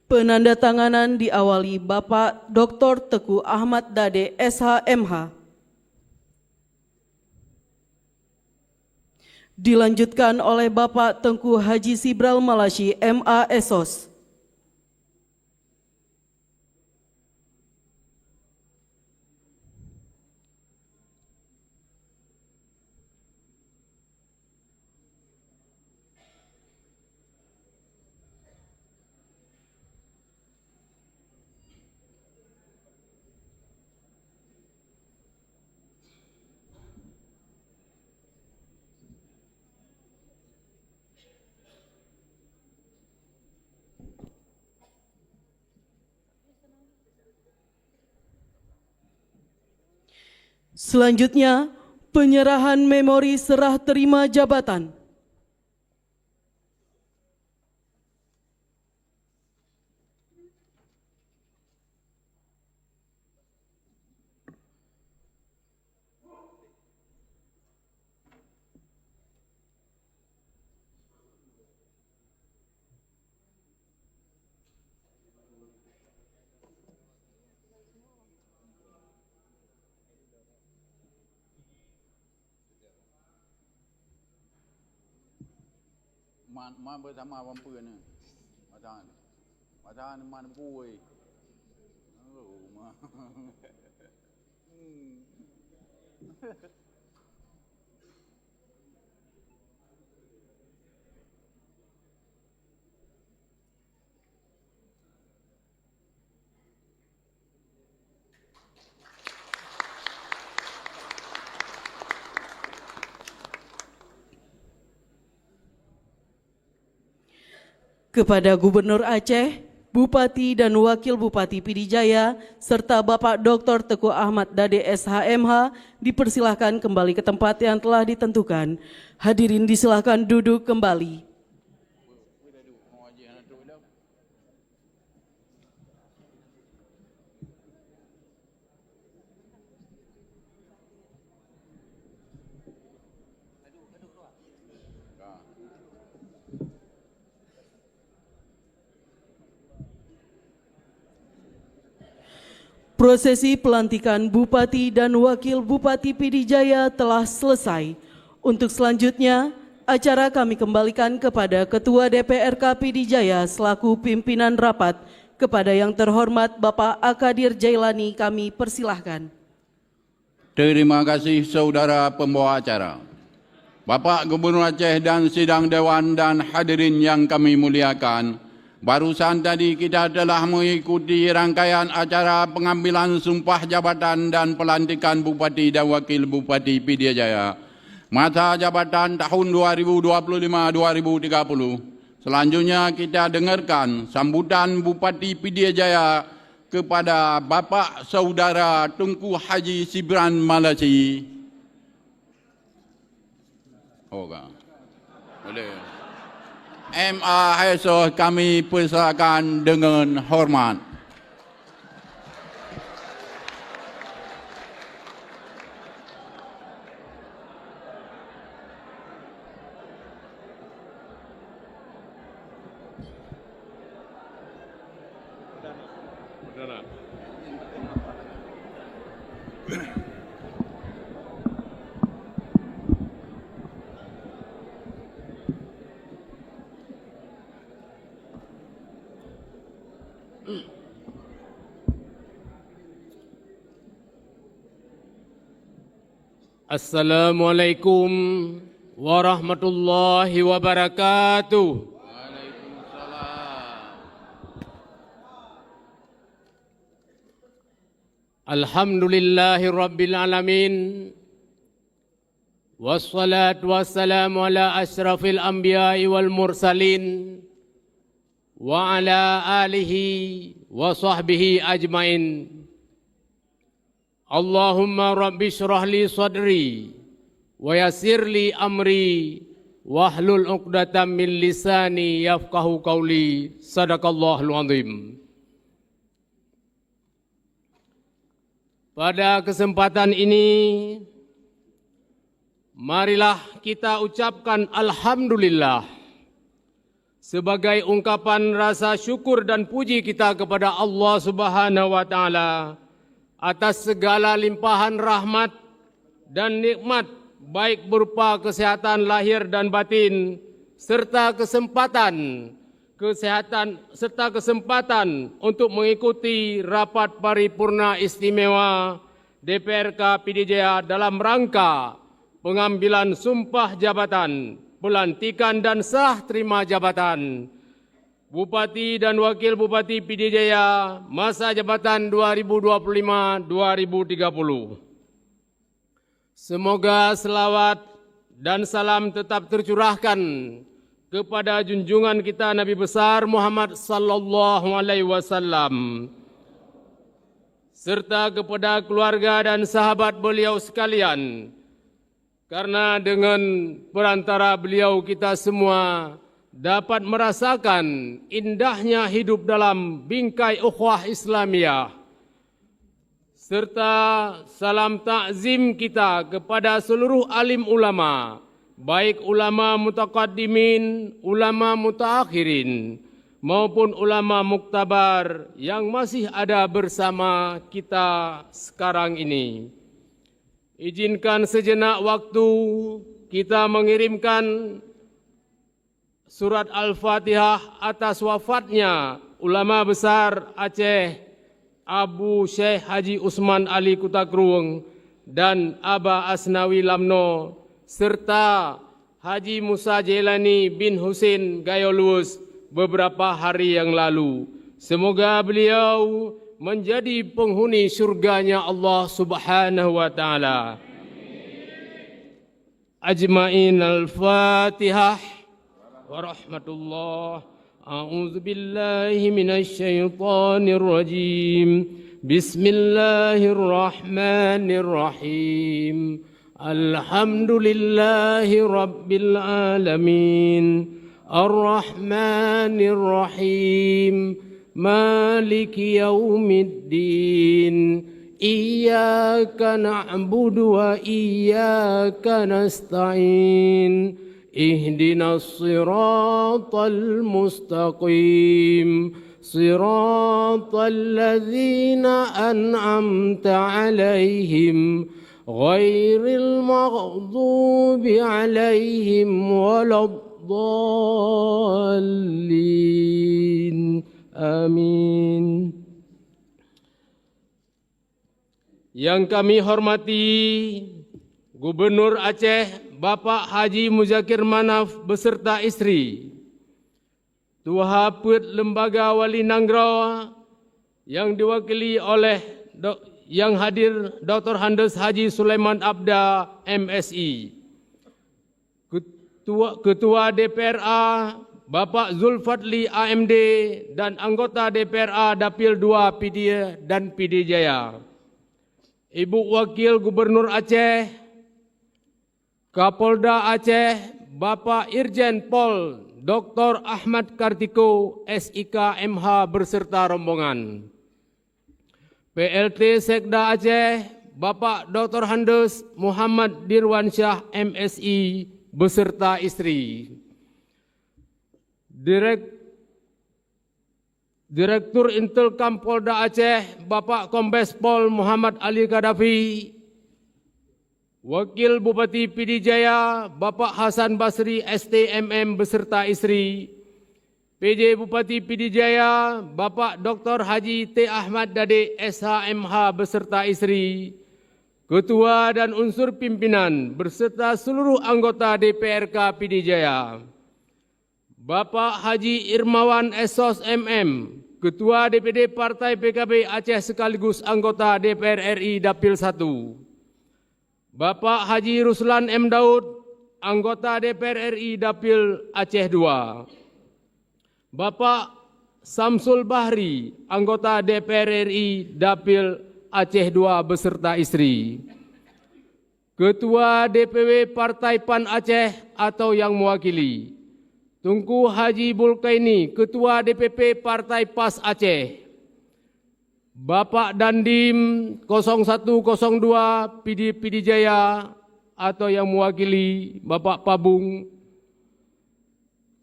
Penandatanganan diawali Bapak Dr. Teku Ahmad Dade SHMH. Dilanjutkan oleh Bapak Tengku Haji Sibral Malashi MA SOS. Selanjutnya, penyerahan memori serah terima jabatan. Man bersama vampir ni. Macam man bui. Oh, kepada Gubernur Aceh, Bupati dan Wakil Bupati Pidijaya, serta Bapak Dr. Teguh Ahmad Dade SHMH dipersilahkan kembali ke tempat yang telah ditentukan. Hadirin disilahkan duduk kembali. Prosesi pelantikan Bupati dan Wakil Bupati Pidijaya telah selesai. Untuk selanjutnya, acara kami kembalikan kepada Ketua DPRK Pidijaya selaku pimpinan rapat. Kepada yang terhormat Bapak Akadir Jailani kami persilahkan. Terima kasih saudara pembawa acara. Bapak Gubernur Aceh dan sidang Dewan dan hadirin yang kami muliakan. Barusan tadi kita telah mengikuti rangkaian acara pengambilan sumpah jabatan dan pelantikan Bupati dan Wakil Bupati Pidijaya masa jabatan tahun 2025-2030. Selanjutnya kita dengarkan sambutan Bupati Pidijaya kepada Bapak Saudara Tunku Haji Sibran Malasi. Boleh. MA Haisoh kami persilakan dengan hormat. Assalamualaikum warahmatullahi wabarakatuh. Alhamdulillahi rabbil alamin. Wassalatu wassalamu ala asyrafil anbiya'i wal mursalin wa ala alihi wa sahbihi ajmain. Allahumma rabbi syrah li sadri wa yassir li amri wahlul 'uqdatam min lisani yafqahu qawli. Sadaqallahul azim. Pada kesempatan ini marilah kita ucapkan alhamdulillah sebagai ungkapan rasa syukur dan puji kita kepada Allah Subhanahu wa taala atas segala limpahan rahmat dan nikmat baik berupa kesehatan lahir dan batin serta kesempatan untuk mengikuti rapat paripurna istimewa DPRK Pidijaya dalam rangka pengambilan sumpah jabatan, pelantikan dan serah terima jabatan Bupati dan Wakil Bupati Pidijaya masa jabatan 2025-2030. Semoga selawat dan salam tetap tercurahkan kepada junjungan kita Nabi besar Muhammad sallallahu alaihi wasallam serta kepada keluarga dan sahabat beliau sekalian. Karena dengan perantara beliau kita semua dapat merasakan indahnya hidup dalam bingkai ukhuwah Islamiyah. Serta salam takzim kita kepada seluruh alim ulama, baik ulama mutaqaddimin, ulama mutaakhirin, maupun ulama muktabar yang masih ada bersama kita sekarang ini. Izinkan sejenak waktu kita mengirimkan surat Al-Fatihah atas wafatnya ulama besar Aceh Abu Syekh Haji Usman Ali Kutakrung dan Aba Asnawi Lamno serta Haji Musa Jailani bin Husin Gayolus beberapa hari yang lalu. Semoga beliau menjadi penghuni syurganya Allah Subhanahu wa taala. Ajmain al-Fatihah. Warahmatullahi أعوذ بالله من الشيطان الرجيم بسم الله الرحمن الرحيم الحمد لله رب العالمين الرحمن الرحيم مالك يوم الدين إياك نعبد وإياك نستعين اهدنا الصراط المستقيم صراط الذين أنعمت عليهم غير المغضوب عليهم ولا الضالين آمين. Yang kami hormati Gubernur Aceh Bapak Haji Muzakir Manaf beserta istri, Tuha Put Lembaga Wali Nanggro yang diwakili oleh yang hadir Dr. Handes Haji Sulaiman Abda MSI, Ketua DPRA Bapak Zulfadli AMD dan anggota DPRA Dapil 2 PD dan PD Jaya, Ibu Wakil Gubernur Aceh, Kapolda Aceh Bapak Irjen Pol Dr. Ahmad Kartiko SIK MH beserta rombongan, PLT Sekda Aceh Bapak Dr. Handes Muhammad Dirwansyah MSI beserta istri, Direktur Intelkam Polda Aceh Bapak Kombes Pol Muhammad Ali Gaddafi, Wakil Bupati PD Jaya Bapak Hasan Basri STMM beserta istri, PJ Bupati PD Jaya Bapak Dr. Haji T. Ahmad Dade SHMH beserta istri, Ketua dan unsur pimpinan beserta seluruh anggota DPRK PD Jaya, Bapak Haji Irmawan Esos MM, Ketua DPD Partai PKB Aceh sekaligus anggota DPR RI Dapil 1, Bapak Haji Ruslan M. Daud, anggota DPR RI Dapil Aceh 2, Bapak Samsul Bahri, anggota DPR RI Dapil Aceh 2 beserta istri, Ketua DPW Partai PAN Aceh atau yang mewakili, Tunku Haji Bulkaini, Ketua DPP Partai PAS Aceh, Bapak Dandim 0102 PD Jaya atau yang mewakili Bapak Pabung,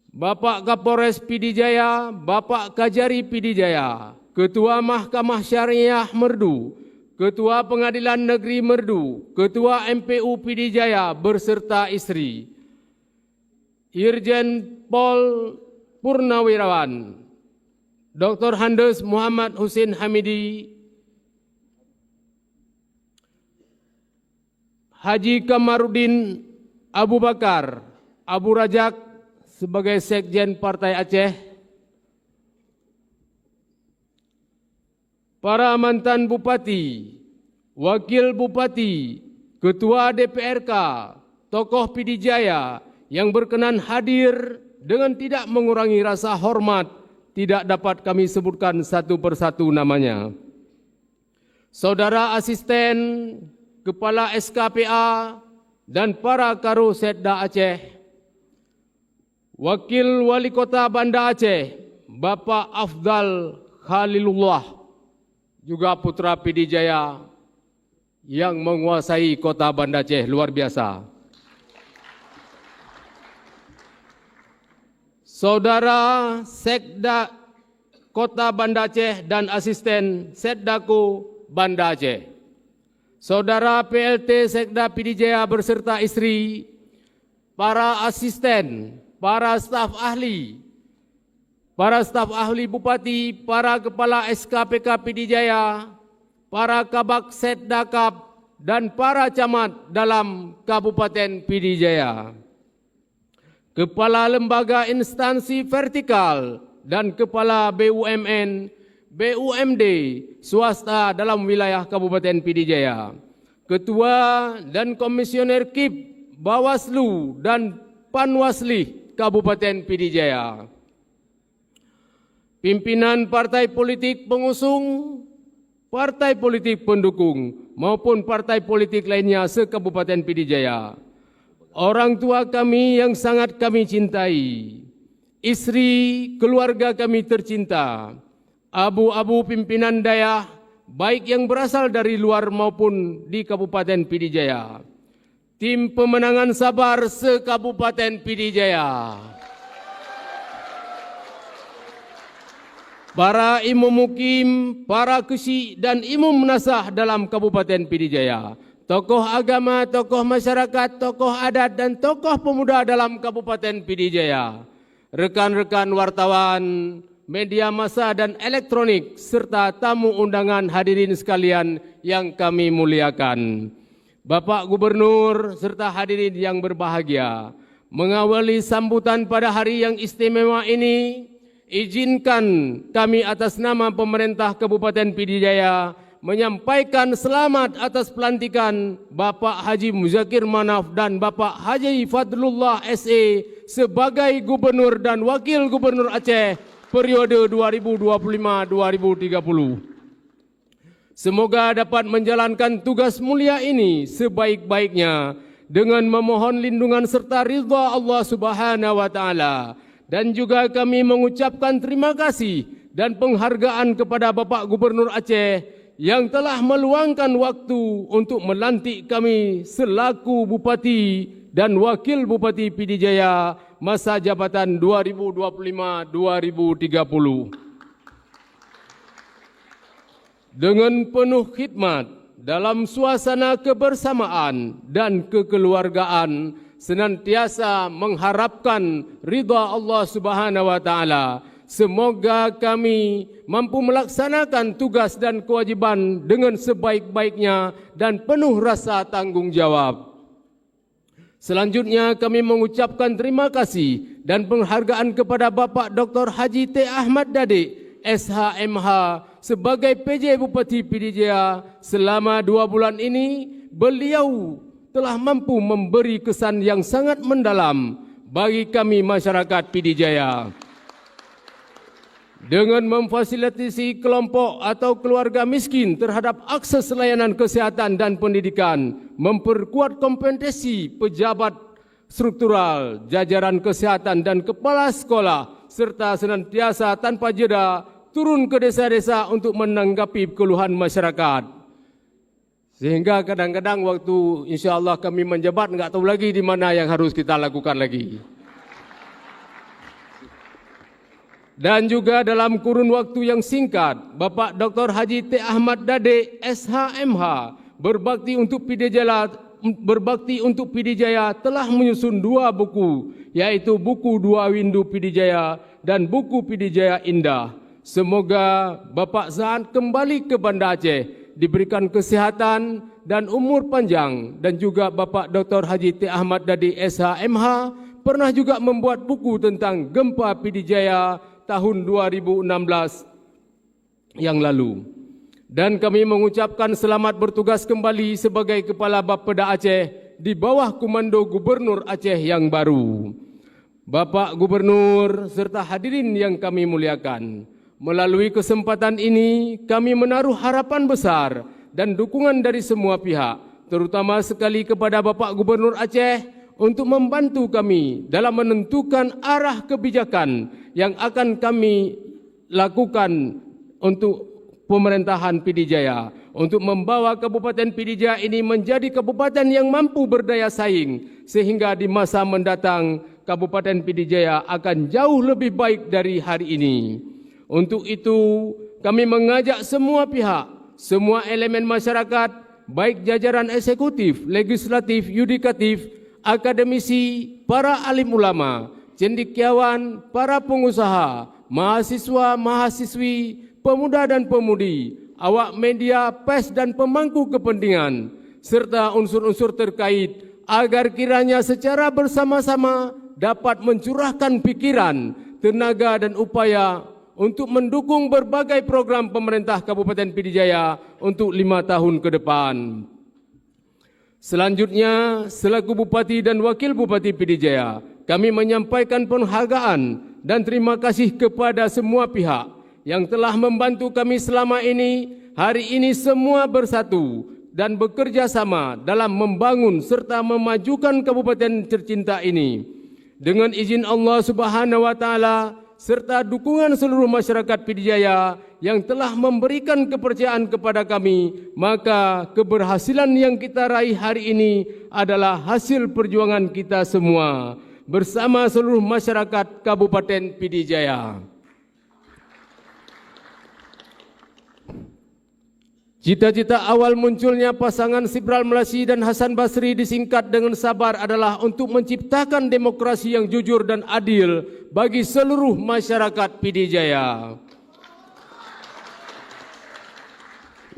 Bapak Kapolres PD Jaya, Bapak Kajari PD Jaya, Ketua Mahkamah Syariah Merdu, Ketua Pengadilan Negeri Merdu, Ketua MPU PD Jaya berserta istri, Irjen Pol Purnawirawan Dr. Handes Muhammad Husin Hamidi, Haji Kamarudin Abu Bakar Abu Rajak sebagai Sekjen Partai Aceh, para mantan Bupati, Wakil Bupati, Ketua DPRK, tokoh PD Jaya yang berkenan hadir dengan tidak mengurangi rasa hormat, tidak dapat kami sebutkan satu persatu namanya. Saudara asisten, Kepala SKPA, dan para Karo Setda Aceh, Wakil Wali Kota Banda Aceh, Bapak Afdal Khalilullah, juga putra PD Jaya yang menguasai kota Banda Aceh luar biasa. Saudara Sekda Kota Banda Aceh dan asisten Setdako Banda Aceh, Saudara PLT Sekda PD Jaya berserta istri, para asisten, para staf ahli Bupati, para Kepala SKPK PD Jaya, para Kabak Setdakap, dan para camat dalam Kabupaten PD Jaya, Kepala Lembaga Instansi Vertikal dan Kepala BUMN, BUMD swasta dalam wilayah Kabupaten PD Jaya, Ketua dan Komisioner KIP, Bawaslu dan Panwasli Kabupaten PD Jaya, pimpinan partai politik pengusung, partai politik pendukung, maupun partai politik lainnya se-Kabupaten Pidijaya. Orang tua kami yang sangat kami cintai, istri, keluarga kami tercinta, abu-abu pimpinan dayah, baik yang berasal dari luar maupun di Kabupaten Pidijaya. Tim pemenangan sabar se-Kabupaten Pidijaya. Para imam mukim, para kesi dan imam menasah dalam Kabupaten Pidijaya. Tokoh agama, tokoh masyarakat, tokoh adat dan tokoh pemuda dalam Kabupaten Pidijaya. Rekan-rekan wartawan, media massa dan elektronik, serta tamu undangan hadirin sekalian yang kami muliakan. Bapak Gubernur serta hadirin yang berbahagia, mengawali sambutan pada hari yang istimewa ini, izinkan kami atas nama pemerintah Kabupaten Pidijaya menyampaikan selamat atas pelantikan Bapak Haji Muzakir Manaf dan Bapak Haji Fadlullah SE sebagai Gubernur dan Wakil Gubernur Aceh periode 2025-2030. Semoga dapat menjalankan tugas mulia ini sebaik-baiknya dengan memohon lindungan serta ridha Allah Subhanahu wa taala. Dan juga kami mengucapkan terima kasih dan penghargaan kepada Bapak Gubernur Aceh yang telah meluangkan waktu untuk melantik kami selaku Bupati dan Wakil Bupati Pidijaya masa jabatan 2025-2030. Dengan penuh khidmat dalam suasana kebersamaan dan kekeluargaan, senantiasa mengharapkan ridha Allah Subhanahu wa taala. Semoga kami mampu melaksanakan tugas dan kewajiban dengan sebaik-baiknya dan penuh rasa tanggung jawab. Selanjutnya kami mengucapkan terima kasih dan penghargaan kepada Bapak Dr. Haji T. Ahmad Dade, SHMH, sebagai PJ Bupati Pidijaya. Selama 2 bulan ini, beliau telah mampu memberi kesan yang sangat mendalam bagi kami masyarakat Pidijaya. Dengan memfasilitasi kelompok atau keluarga miskin terhadap akses layanan kesehatan dan pendidikan, memperkuat kompetensi pejabat struktural, jajaran kesehatan dan kepala sekolah, serta senantiasa tanpa jeda turun ke desa-desa untuk menanggapi keluhan masyarakat. Sehingga kadang-kadang waktu insya-Allah kami menjabat enggak tahu lagi di mana yang harus kita lakukan lagi. Dan juga dalam kurun waktu yang singkat, Bapak Dr. Haji T. Ahmad Dade, SHMH, berbakti untuk Pidijaya telah menyusun 2 buku, yaitu buku 2 Windu Pidijaya dan buku Pidijaya Indah. Semoga Bapak saat kembali ke Banda Aceh diberikan kesehatan dan umur panjang. Dan juga Bapak Dr. Haji T. Ahmad Dade, SHMH, pernah juga membuat buku tentang gempa Pidijaya tahun 2016 yang lalu. Dan kami mengucapkan selamat bertugas kembali sebagai Kepala Bapeda Aceh di bawah komando Gubernur Aceh yang baru. Bapak Gubernur serta hadirin yang kami muliakan, melalui kesempatan ini kami menaruh harapan besar dan dukungan dari semua pihak, terutama sekali kepada Bapak Gubernur Aceh untuk membantu kami dalam menentukan arah kebijakan yang akan kami lakukan untuk pemerintahan Pidijaya, untuk membawa Kabupaten Pidijaya ini menjadi kabupaten yang mampu berdaya saing, sehingga di masa mendatang Kabupaten Pidijaya akan jauh lebih baik dari hari ini. Untuk itu kami mengajak semua pihak, semua elemen masyarakat, baik jajaran eksekutif, legislatif, yudikatif, akademisi, para alim ulama, cendekiawan, para pengusaha, mahasiswa, mahasiswi, pemuda dan pemudi, awak media, pers dan pemangku kepentingan, serta unsur-unsur terkait, agar kiranya secara bersama-sama dapat mencurahkan pikiran, tenaga dan upaya untuk mendukung berbagai program pemerintah Kabupaten Pidijaya untuk 5 tahun ke depan. Selanjutnya, selaku Bupati dan Wakil Bupati Pidijaya, kami menyampaikan penghargaan dan terima kasih kepada semua pihak yang telah membantu kami selama ini, hari ini semua bersatu dan bekerja sama dalam membangun serta memajukan kabupaten tercinta ini. Dengan izin Allah Subhanahu wa taala serta dukungan seluruh masyarakat Pidijaya yang telah memberikan kepercayaan kepada kami, maka keberhasilan yang kita raih hari ini adalah hasil perjuangan kita semua bersama seluruh masyarakat Kabupaten Pidijaya. Cita-cita awal munculnya pasangan Sibral Melasi dan Hasan Basri disingkat dengan sabar adalah untuk menciptakan demokrasi yang jujur dan adil bagi seluruh masyarakat Pidijaya.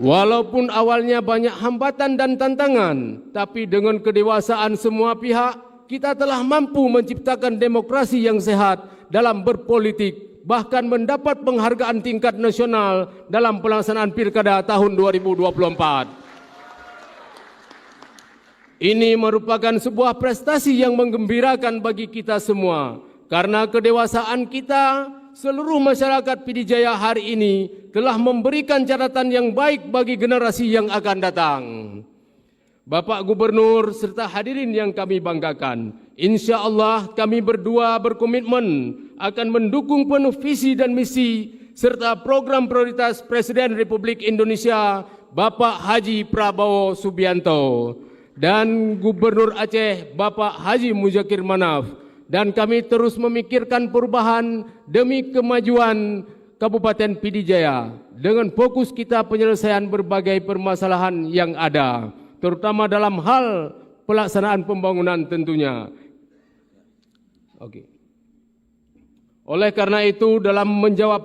Walaupun awalnya banyak hambatan dan tantangan, tapi dengan kedewasaan semua pihak, kita telah mampu menciptakan demokrasi yang sehat dalam berpolitik, bahkan mendapat penghargaan tingkat nasional dalam pelaksanaan Pilkada tahun 2024. Ini merupakan sebuah prestasi yang menggembirakan bagi kita semua. Karena kedewasaan kita, seluruh masyarakat Pidijaya hari ini telah memberikan catatan yang baik bagi generasi yang akan datang. Bapak Gubernur serta hadirin yang kami banggakan, insya Allah kami berdua berkomitmen akan mendukung penuh visi dan misi serta program prioritas Presiden Republik Indonesia Bapak Haji Prabowo Subianto dan Gubernur Aceh Bapak Haji Muzakir Manaf, dan kami terus memikirkan perubahan demi kemajuan Kabupaten Pidijaya dengan fokus kita penyelesaian berbagai permasalahan yang ada, terutama dalam hal pelaksanaan pembangunan tentunya. Oleh karena itu, dalam menjawab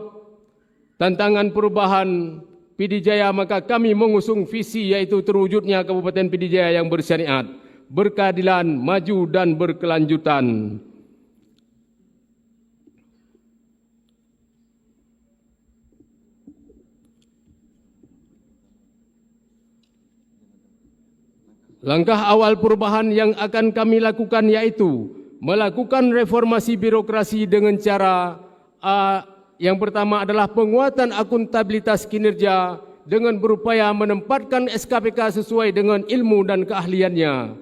tantangan perubahan Pidijaya, maka kami mengusung visi yaitu terwujudnya Kabupaten Pidijaya yang bersyariat, berkeadilan, maju dan berkelanjutan. Langkah awal perubahan yang akan kami lakukan yaitu melakukan reformasi birokrasi dengan cara yang pertama adalah penguatan akuntabilitas kinerja dengan berupaya menempatkan SKPK sesuai dengan ilmu dan keahliannya.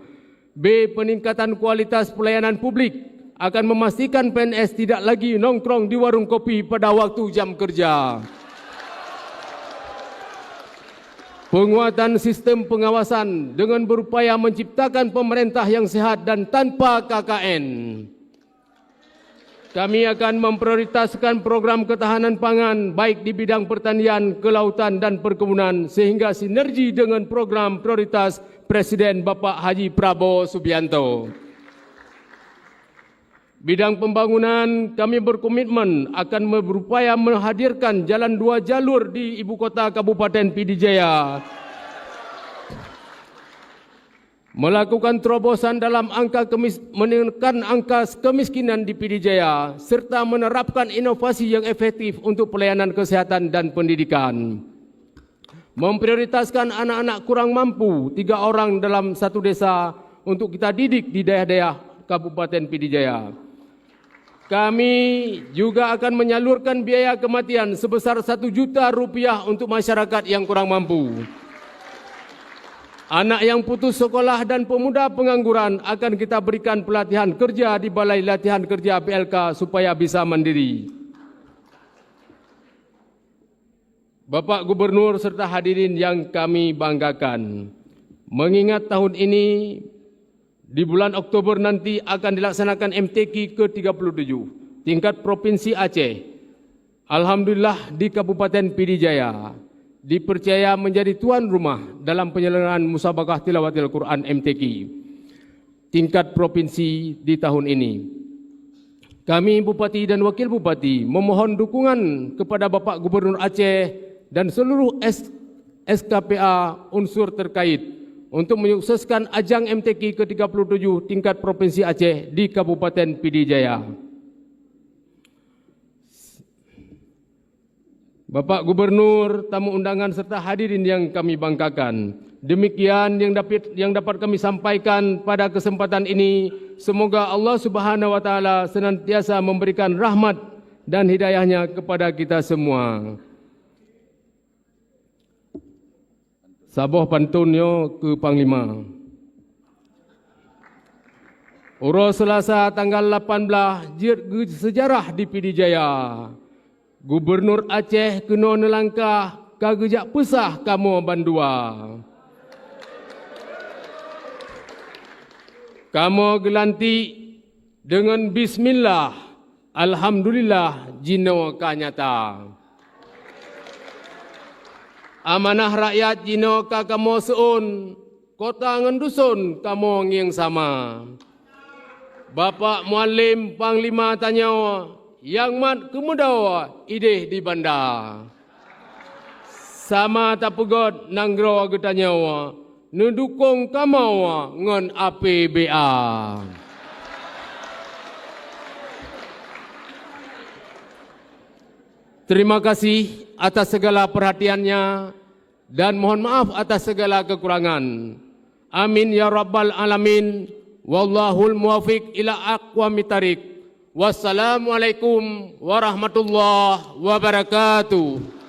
B. Peningkatan kualitas pelayanan publik akan memastikan PNS tidak lagi nongkrong di warung kopi pada waktu jam kerja. Penguatan sistem pengawasan dengan berupaya menciptakan pemerintah yang sehat dan tanpa KKN. Kami akan memprioritaskan program ketahanan pangan baik di bidang pertanian, kelautan dan perkebunan sehingga sinergi dengan program prioritas Presiden Bapak Haji Prabowo Subianto. Bidang pembangunan, kami berkomitmen akan berupaya menghadirkan jalan 2 jalur di ibu kota Kabupaten Pidijaya. Melakukan terobosan dalam menekan angka kemiskinan di Pidijaya serta menerapkan inovasi yang efektif untuk pelayanan kesehatan dan pendidikan. Memprioritaskan anak-anak kurang mampu 3 orang dalam satu desa untuk kita didik di daerah-daerah Kabupaten Pidijaya. Kami juga akan menyalurkan biaya kematian sebesar 1 juta rupiah untuk masyarakat yang kurang mampu. Anak yang putus sekolah dan pemuda pengangguran akan kita berikan pelatihan kerja di Balai Latihan Kerja PLK supaya bisa mandiri. Bapak Gubernur serta hadirin yang kami banggakan, mengingat tahun ini di bulan Oktober nanti akan dilaksanakan MTQ ke-37 tingkat Provinsi Aceh. Alhamdulillah di Kabupaten Pidijaya dipercaya menjadi tuan rumah dalam penyelenggaraan Musabaqah Tilawatil Quran MTQ tingkat provinsi di tahun ini. Kami Bupati dan Wakil Bupati memohon dukungan kepada Bapak Gubernur Aceh dan seluruh SKPA unsur terkait untuk menyukseskan ajang MTQ ke-37 tingkat Provinsi Aceh di Kabupaten Pidijaya. Bapak Gubernur, tamu undangan serta hadirin yang kami banggakan, demikian yang dapat kami sampaikan pada kesempatan ini. Semoga Allah Subhanahu wa taala senantiasa memberikan rahmat dan hidayahnya kepada kita semua. Sabuh pantunnya ke Panglima. Urus Selasa tanggal 18 Jir sejarah di Pidijaya. Gubernur Aceh kena nelangkah kagejak pesah kamu bandua. Kamu gelanti dengan bismillah, alhamdulillah jino kanyata. Amanah rakyat jino ka kamu seun, kota ngendusun kamu ngiang sama. Bapak Muallim Panglima tanya, yang mat kemudawa ideh di bandar. Sama tapugod nanggro agetanya, nedukung kamau ngon APBA. Terima kasih atas segala perhatiannya dan mohon maaf atas segala kekurangan. Amin ya rabbal alamin. Wallahul muwafiq ila aqwamit thariq. Wassalamualaikum warahmatullahi wabarakatuh.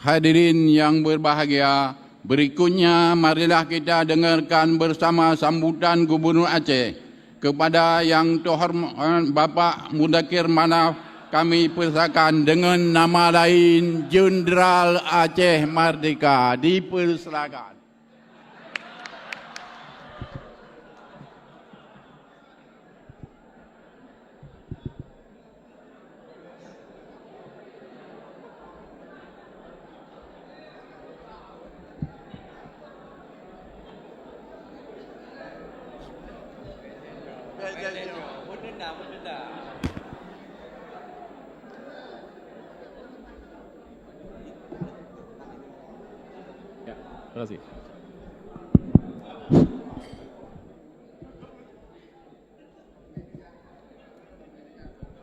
Hadirin yang berbahagia, berikutnya marilah kita dengarkan bersama sambutan Gubernur Aceh kepada Yang Terhormat Bapak Mudakir Manaf kami persilakan dengan nama lain Jenderal Aceh Merdeka. Dipersilakan. Terima kasih.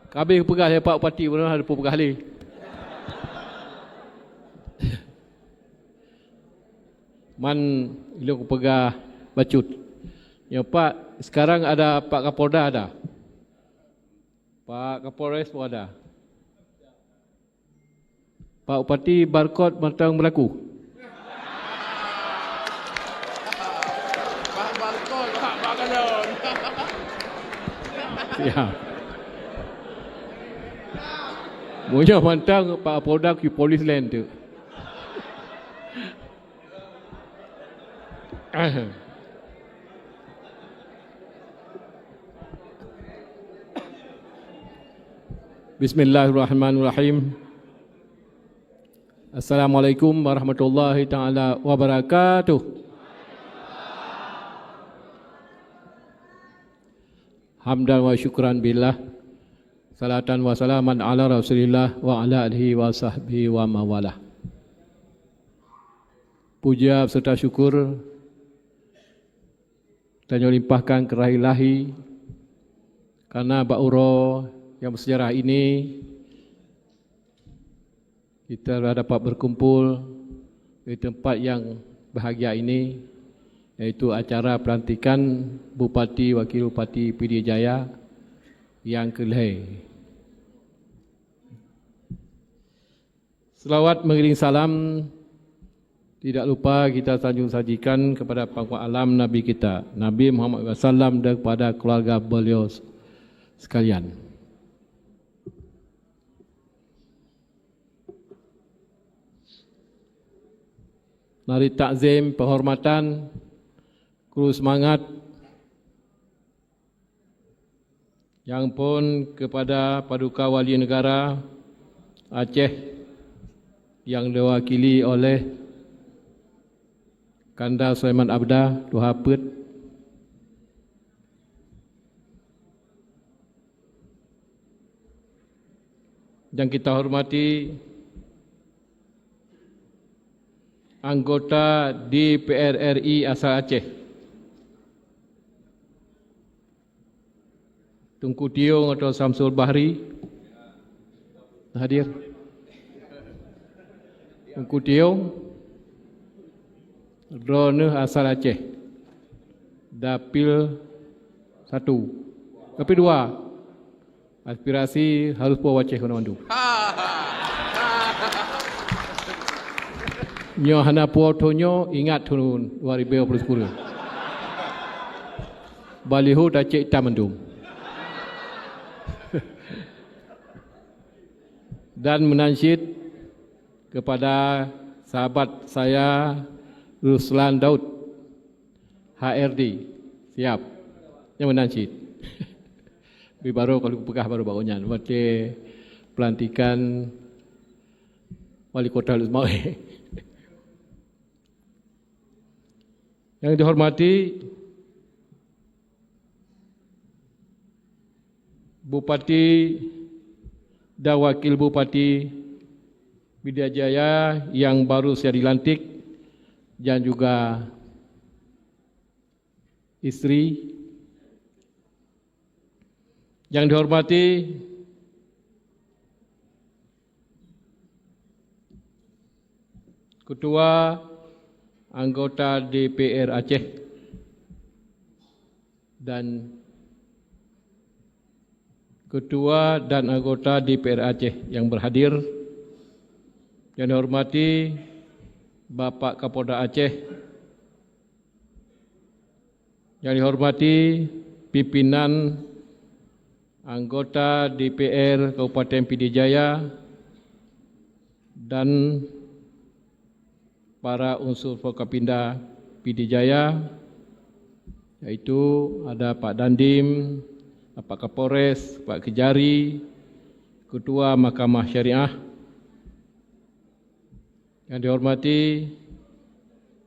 Kami pegah ya Pak Upati, benar ada pegah ni. Man ilo ku pegah bacut. Ya Pak, sekarang ada Pak Kapolda ada. Pak Kapolres pun ada. Pak Upati barcode matang berlaku. Ya. Munya mantang Pak Polda ke polis lain tu. Bismillahirrahmanirrahim. Assalamualaikum warahmatullahi taala wabarakatuh. Hamdan wa syukran billah. Salatan wa salaman ala Rasulillah wa ala alihi wa sahbihi wa mawalah. Puja serta syukur tanya limpahkan kerahi ilahi karena ba'uro yang bersejarah ini kita dapat berkumpul di tempat yang bahagia ini, yaitu acara pelantikan Bupati Wakil Bupati Pidijaya yang ke-10. Selawat mengiring salam tidak lupa kita sanjung sajikan kepada pangkat alam Nabi kita, Nabi Muhammad SAW, dan kepada keluarga beliau sekalian. Mari takzim penghormatan, kru semangat yang pun kepada Paduka Wali Negara Aceh yang diwakili oleh Kanda Sulaiman Abda Tuha Pet, yang kita hormati anggota DPR RI asal Aceh, Tunku Tiong atau Samsul Bahri hadir. Tunku Tiong, Drone asal Aceh, Dapil 1, Dapil 2, aspirasi harus puas Aceh kena mandu. Nyo hana puas tonyo ingat turun 2010. Baliho Aceh hitam mendung. Dan menansyid kepada sahabat saya Ruslan Daud HRD, siap yang menansyid. Baru kalau pegah baru barunya waktu pelantikan wali kota Lusmawe. Yang dihormati Bupati dan Wakil Bupati Pidijaya yang baru saja dilantik dan juga istri. Yang dihormati Ketua anggota DPR Aceh dan Ketua dan anggota DPR Aceh yang berhadir. Yang dihormati Bapak Kapolda Aceh, yang dihormati pimpinan anggota DPR Kabupaten Pidijaya dan para unsur Forkopimda Pidijaya, yaitu ada Pak Dandim, Pak Kapolres, Pak Kejari, Ketua Mahkamah Syariah. Yang dihormati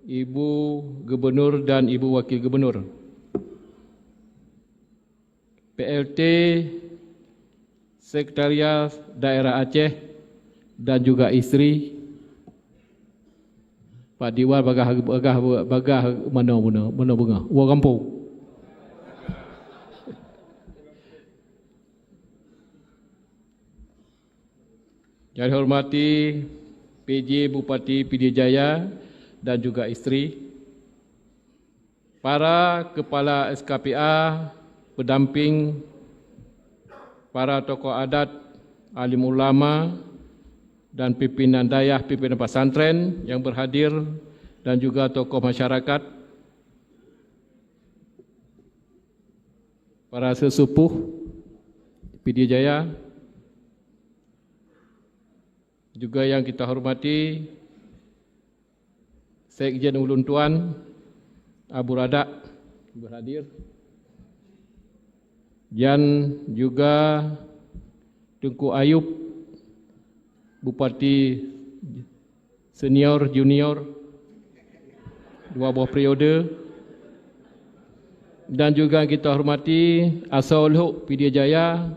Ibu Gubernur dan Ibu Wakil Gubernur, PLT Sekretariat Daerah Aceh dan juga istri, Pak Diwar bagah mana bunga, Wah Kampung. Yang dihormati PJ Bupati Pidijaya dan juga istri, para kepala SKPA, pendamping, para tokoh adat, alim ulama dan pimpinan dayah, pimpinan pesantren yang berhadir dan juga tokoh masyarakat, para sesepuh Pidijaya, juga yang kita hormati Sekjen Ulun Tuan Abu Radak berhadir, dan juga Tunku Ayub Bupati senior junior 2 buah periode, dan juga kita hormati Asal Huk Pidijaya,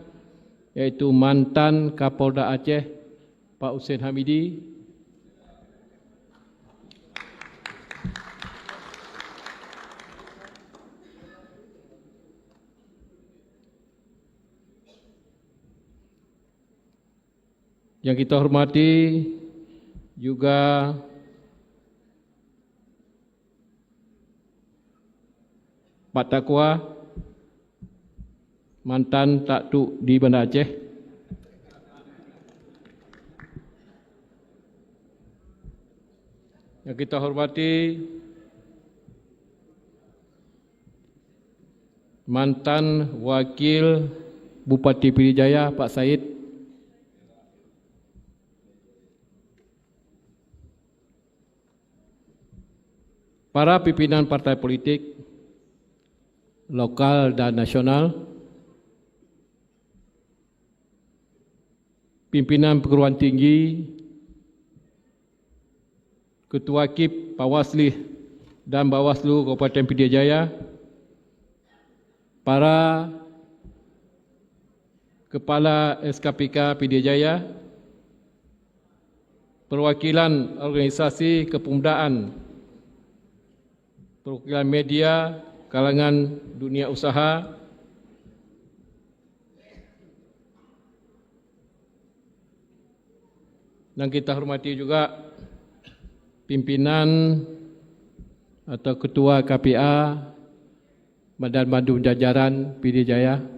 yaitu mantan Kapolda Aceh Pak Hussein Hamidi, yang kita hormati juga Pak Takwa, mantan Taktuk di Banda Aceh, yang kita hormati mantan Wakil Bupati Pidijaya Pak Said, para pimpinan partai politik lokal dan nasional, pimpinan perguruan tinggi, Ketua KIP, Pawaslih dan Bawaslu Kabupaten Pidijaya, para Kepala SKPK Pidijaya, perwakilan organisasi kepemudaan, perwakilan media, kalangan dunia usaha, dan kita hormati juga pimpinan atau ketua KPA Badan Pandu Jajaran Pidijaya,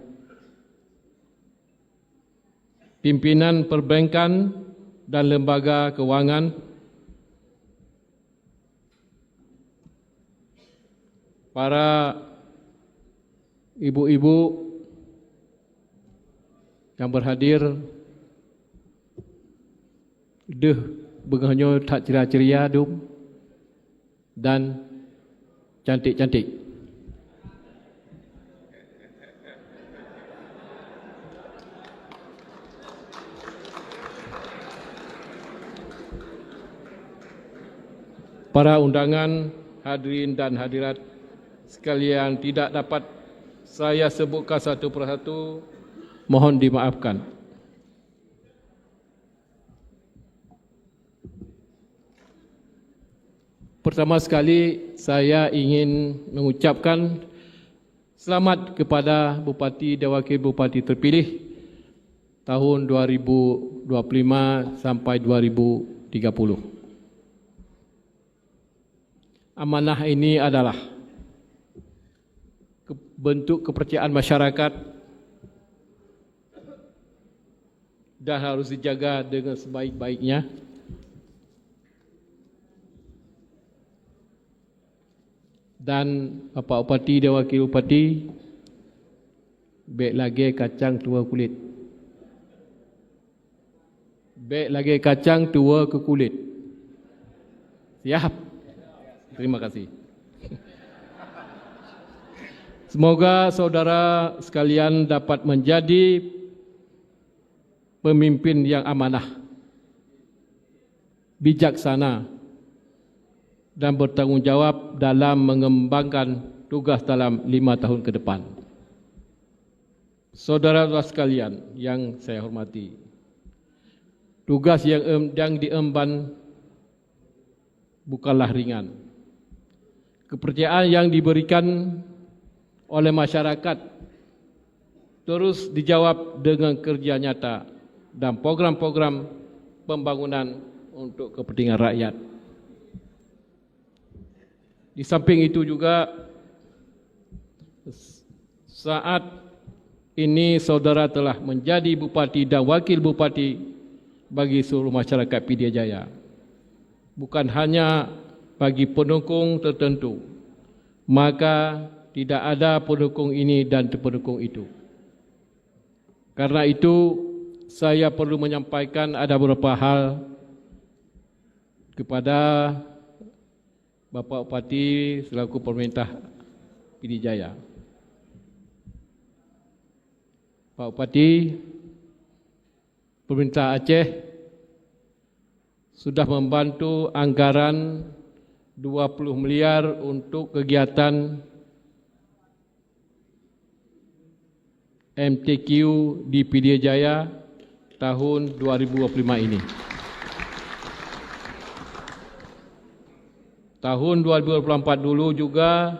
pimpinan perbankan dan lembaga kewangan, para ibu-ibu yang berhadir, benganyo tak ceria-ceria dum dan cantik-cantik. Para undangan, hadirin dan hadirat sekalian, tidak dapat saya sebutkan satu persatu, mohon dimaafkan. Pertama sekali saya ingin mengucapkan selamat kepada Bupati dan Wakil Bupati terpilih tahun 2025 sampai 2030. Amanah ini adalah bentuk kepercayaan masyarakat dan harus dijaga dengan sebaik-baiknya. Dan Bapak Bupati dan Wakil Bupati, baik lagi kacang tua kulit. Baik lagi kacang tua ke kulit. Siap. Terima kasih. Semoga saudara sekalian dapat menjadi pemimpin yang amanah, bijaksana, dan bertanggungjawab dalam mengembangkan tugas dalam 5 tahun ke depan. Saudara-saudara sekalian yang saya hormati, tugas yang diemban bukanlah ringan. Kepercayaan yang diberikan oleh masyarakat terus dijawab dengan kerja nyata dan program-program pembangunan untuk kepentingan rakyat. Di samping itu juga, saat ini saudara telah menjadi bupati dan wakil bupati bagi seluruh masyarakat Pidijaya. Bukan hanya bagi pendukung tertentu, maka tidak ada pendukung ini dan pendukung itu. Karena itu, saya perlu menyampaikan ada beberapa hal kepada Bapak Bupati selaku pemerintah Pidijaya. Pak Bupati, pemerintah Aceh sudah membantu anggaran 20 miliar untuk kegiatan MTQ di Pidijaya tahun 2025 ini. Tahun 2024 dulu juga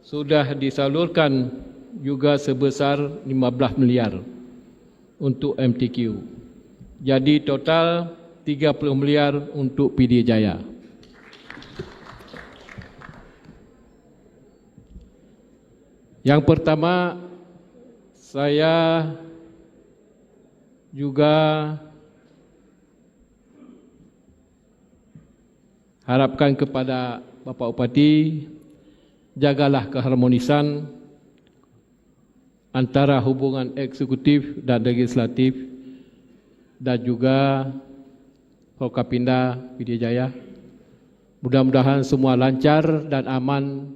sudah disalurkan juga sebesar 15 miliar untuk MTQ. Jadi total 30 miliar untuk Pidijaya. Yang pertama, saya juga harapkan kepada Bapak Bupati, jagalah keharmonisan antara hubungan eksekutif dan legislatif dan juga Forkopimda Pidijaya. Mudah-mudahan semua lancar dan aman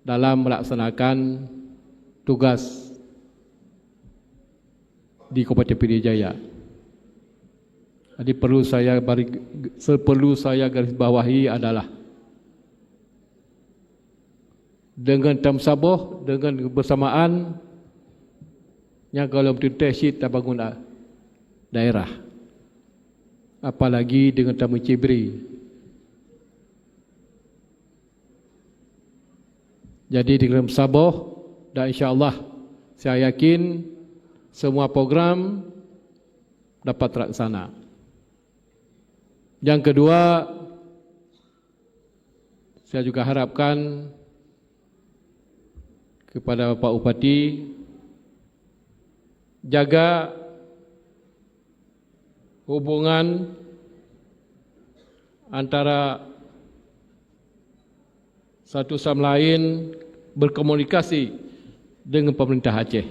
dalam melaksanakan tugas di Kabupaten Pidijaya. Jadi perlu saya garis bawahi adalah dengan tamsabuh, dengan kebersamaan, yang kalau betul-betul syid tak bangun daerah. Apalagi dengan tamu cibri. Jadi dengan sabar dan insya-Allah saya yakin semua program dapat terlaksana. Yang kedua, saya juga harapkan kepada Bapak Bupati jaga hubungan antara satu sama lain, berkomunikasi dengan pemerintah Aceh.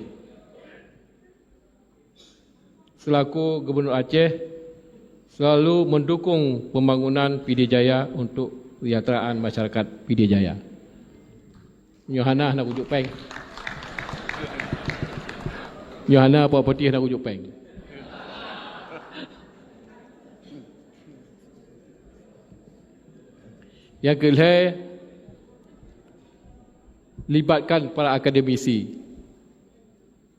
Selaku Gubernur Aceh selalu mendukung pembangunan Pidijaya untuk kesejahteraan masyarakat Pidijaya. Yohana nak ujuk peng. Yohana Pak Bupati nak ujuk peng. Yang kedua, libatkan para akademisi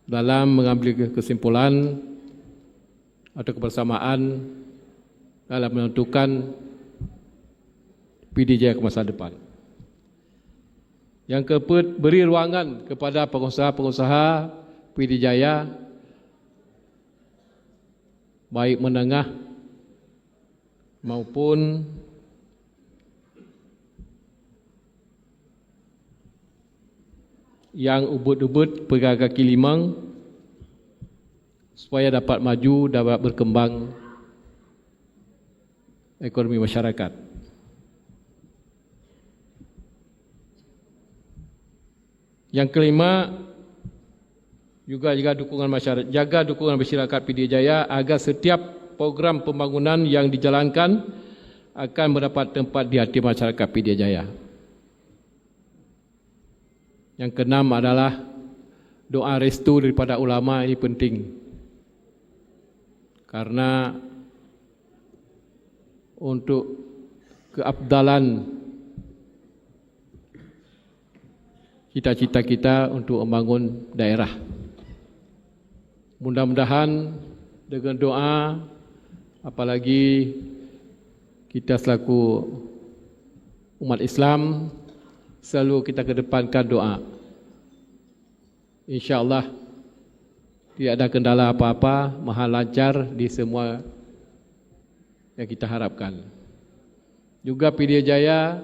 dalam mengambil kesimpulan atau kebersamaan dalam menentukan Pidijaya ke masa depan. Yang keempat, beri ruangan kepada pengusaha-pengusaha Pidijaya baik menengah maupun yang ubud-ubud pegang kaki limang supaya dapat maju, dapat berkembang ekonomi masyarakat. Yang kelima, juga jaga dukungan masyarakat Pidijaya agar setiap program pembangunan yang dijalankan akan mendapat tempat di hati masyarakat Pidijaya. Yang keenam adalah doa restu daripada ulama ini penting. Karena untuk keabdalan cita-cita kita untuk membangun daerah. Mudah-mudahan dengan doa, apalagi kita selaku umat Islam, selalu kita kedepankan doa. InsyaAllah tidak ada kendala apa-apa, maha lancar di semua yang kita harapkan. Juga Pidijaya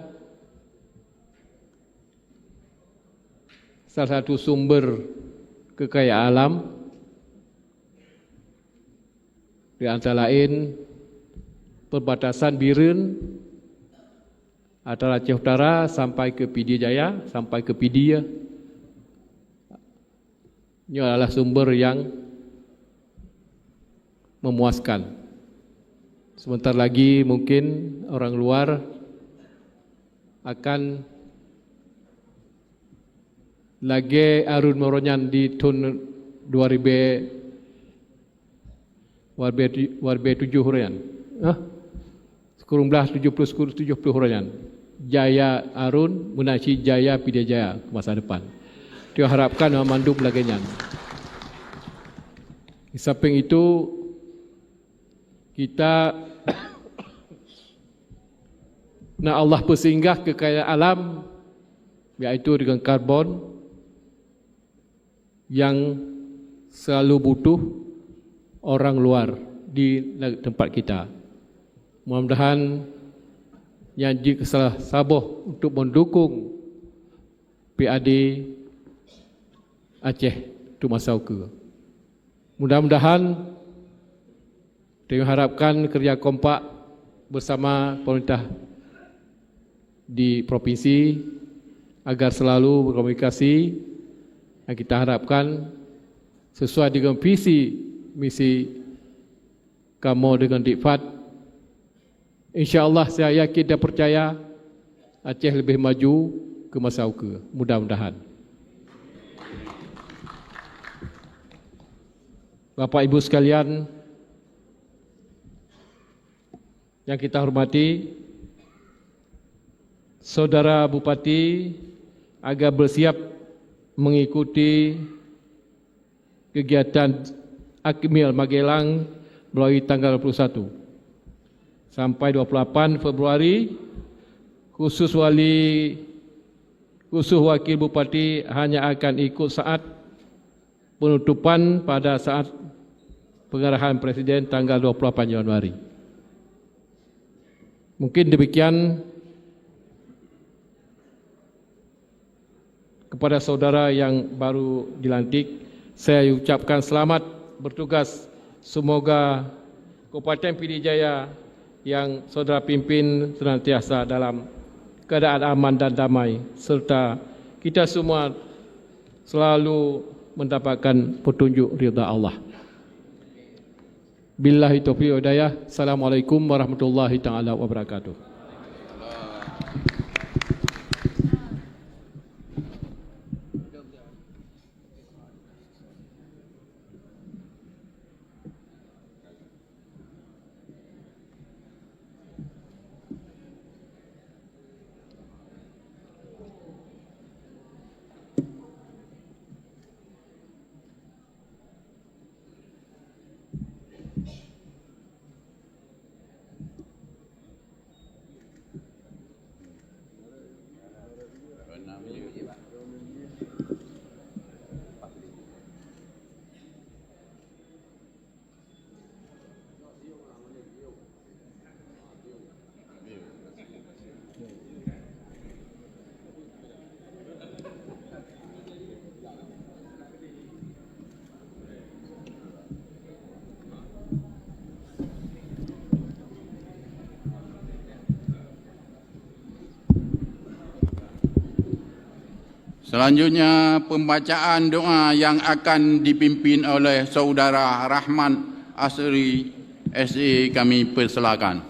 salah satu sumber kekayaan alam, di antara lain perbatasan Biren antara Aceh Utara sampai ke Pidijaya, sampai ke Pidia. Ini adalah sumber yang memuaskan. Sebentar lagi mungkin orang luar akan lagi arun moronyan di tahun 2007 hurian. Sekurang belah 70 hurian. Jaya Arun menaci Jaya Pidijaya ke masa depan. Dia harapkan memandu belagainya. Di samping itu kita nak Allah bersinggah kekayaan alam, iaitu dengan karbon yang selalu butuh orang luar di tempat kita. Mudah-mudahan yang salah sabar untuk mendukung PAD Aceh itu masa ke. Mudah-mudahan kita harapkan kerja kompak bersama pemerintah di provinsi agar selalu berkomunikasi, dan kita harapkan sesuai dengan visi misi kamu dengan Dikfat. InsyaAllah saya yakin dan percaya Aceh lebih maju ke masa ke. Mudah-mudahan. Bapak Ibu sekalian yang kita hormati, Saudara Bupati agar bersiap mengikuti kegiatan Akmil Magelang melalui tanggal 21 sampai 28 Februari. Khusus Wakil Bupati hanya akan ikut saat penutupan pada saat pengarahan Presiden tanggal 28 Januari. Mungkin demikian kepada saudara yang baru dilantik. Saya ucapkan selamat bertugas. Semoga Kabupaten Pidijaya yang saudara pimpin senantiasa dalam keadaan aman dan damai, serta kita semua selalu mendapatkan petunjuk ridha Allah. Billahi taufiq wal hidayah. Assalamualaikum warahmatullahi taala wabarakatuh. Selanjutnya pembacaan doa yang akan dipimpin oleh Saudara Rahman Asri SA kami persilakan.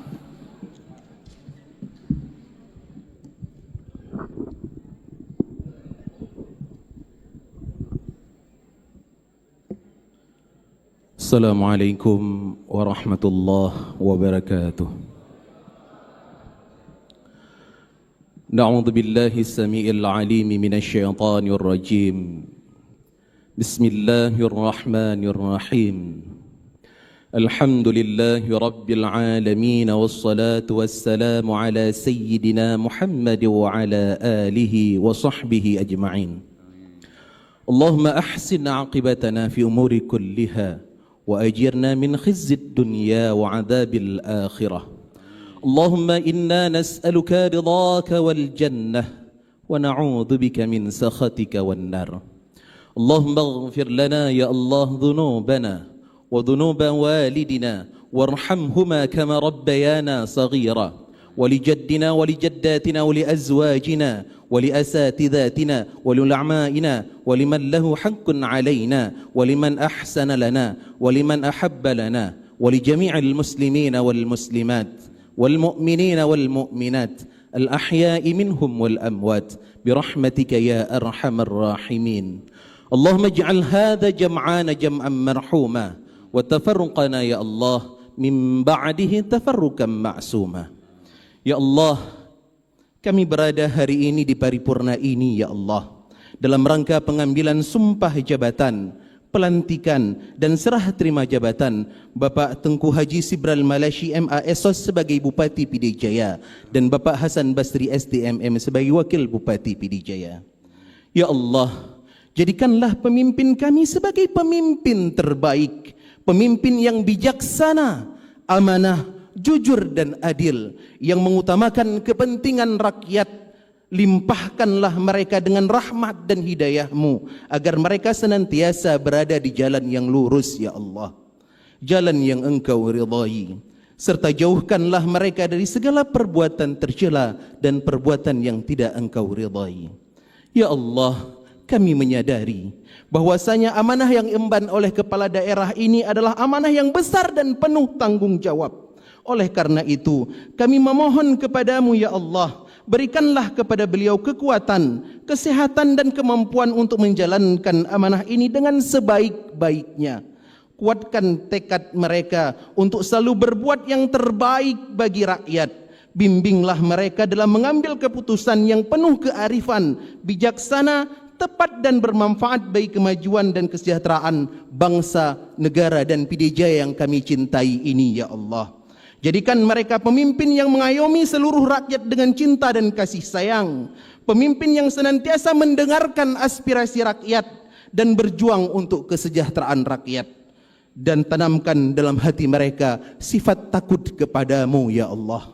Assalamualaikum warahmatullahi wabarakatuh. نعوذ بالله السميع العليم من الشيطان الرجيم. بسم الله الرحمن الرحيم. الحمد لله رب العالمين والصلاة والسلام على سيدنا محمد وعلى آله وصحبه أجمعين. اللهم أحسن عاقبتنا في أمور كلها وأجرنا من خزي الدنيا وعذاب الآخرة. اللهم إنا نسألك رضاك والجنة ونعوذ بك من سخطك والنار. اللهم اغفر لنا يا الله ذنوبنا وذنوب والدنا وارحمهما كما ربيانا صغيرا، ولجدنا ولجداتنا ولأزواجنا ولأساتذتنا ولعلمائنا ولمن له حق علينا ولمن أحسن لنا ولمن أحب لنا ولجميع المسلمين والمسلمات والمؤمنين والمؤمنات الأحياء منهم والأموات برحمتك يا أرحم الراحمين. اللهم اجعل هذا جمعنا جمعا مرحوما وتفرقنا يا الله من بعده تفرقا معصوما. Ya Allah, kami berada hari ini di paripurna ini ya Allah dalam rangka pengambilan sumpah jabatan, pelantikan dan serah terima jabatan Bapak Tengku Haji Sibral Malashi MASOS sebagai Bupati Pidijaya dan Bapak Hasan Basri STMM sebagai Wakil Bupati Pidijaya. Ya Allah, jadikanlah pemimpin kami sebagai pemimpin terbaik, pemimpin yang bijaksana, amanah, jujur dan adil, yang mengutamakan kepentingan rakyat. Limpahkanlah mereka dengan rahmat dan hidayah-Mu agar mereka senantiasa berada di jalan yang lurus ya Allah, jalan yang Engkau ridai, serta jauhkanlah mereka dari segala perbuatan tercela dan perbuatan yang tidak Engkau ridai. Ya Allah, kami menyadari bahwasanya amanah yang emban oleh kepala daerah ini adalah amanah yang besar dan penuh tanggung jawab. Oleh karena itu, kami memohon kepadamu ya Allah, berikanlah kepada beliau kekuatan, kesehatan dan kemampuan untuk menjalankan amanah ini dengan sebaik-baiknya. Kuatkan tekad mereka untuk selalu berbuat yang terbaik bagi rakyat. Bimbinglah mereka dalam mengambil keputusan yang penuh kearifan, bijaksana, tepat dan bermanfaat bagi kemajuan dan kesejahteraan bangsa, negara dan PDJ yang kami cintai ini, ya Allah. Jadikan mereka pemimpin yang mengayomi seluruh rakyat dengan cinta dan kasih sayang. Pemimpin yang senantiasa mendengarkan aspirasi rakyat dan berjuang untuk kesejahteraan rakyat. Dan tanamkan dalam hati mereka sifat takut kepadamu, ya Allah.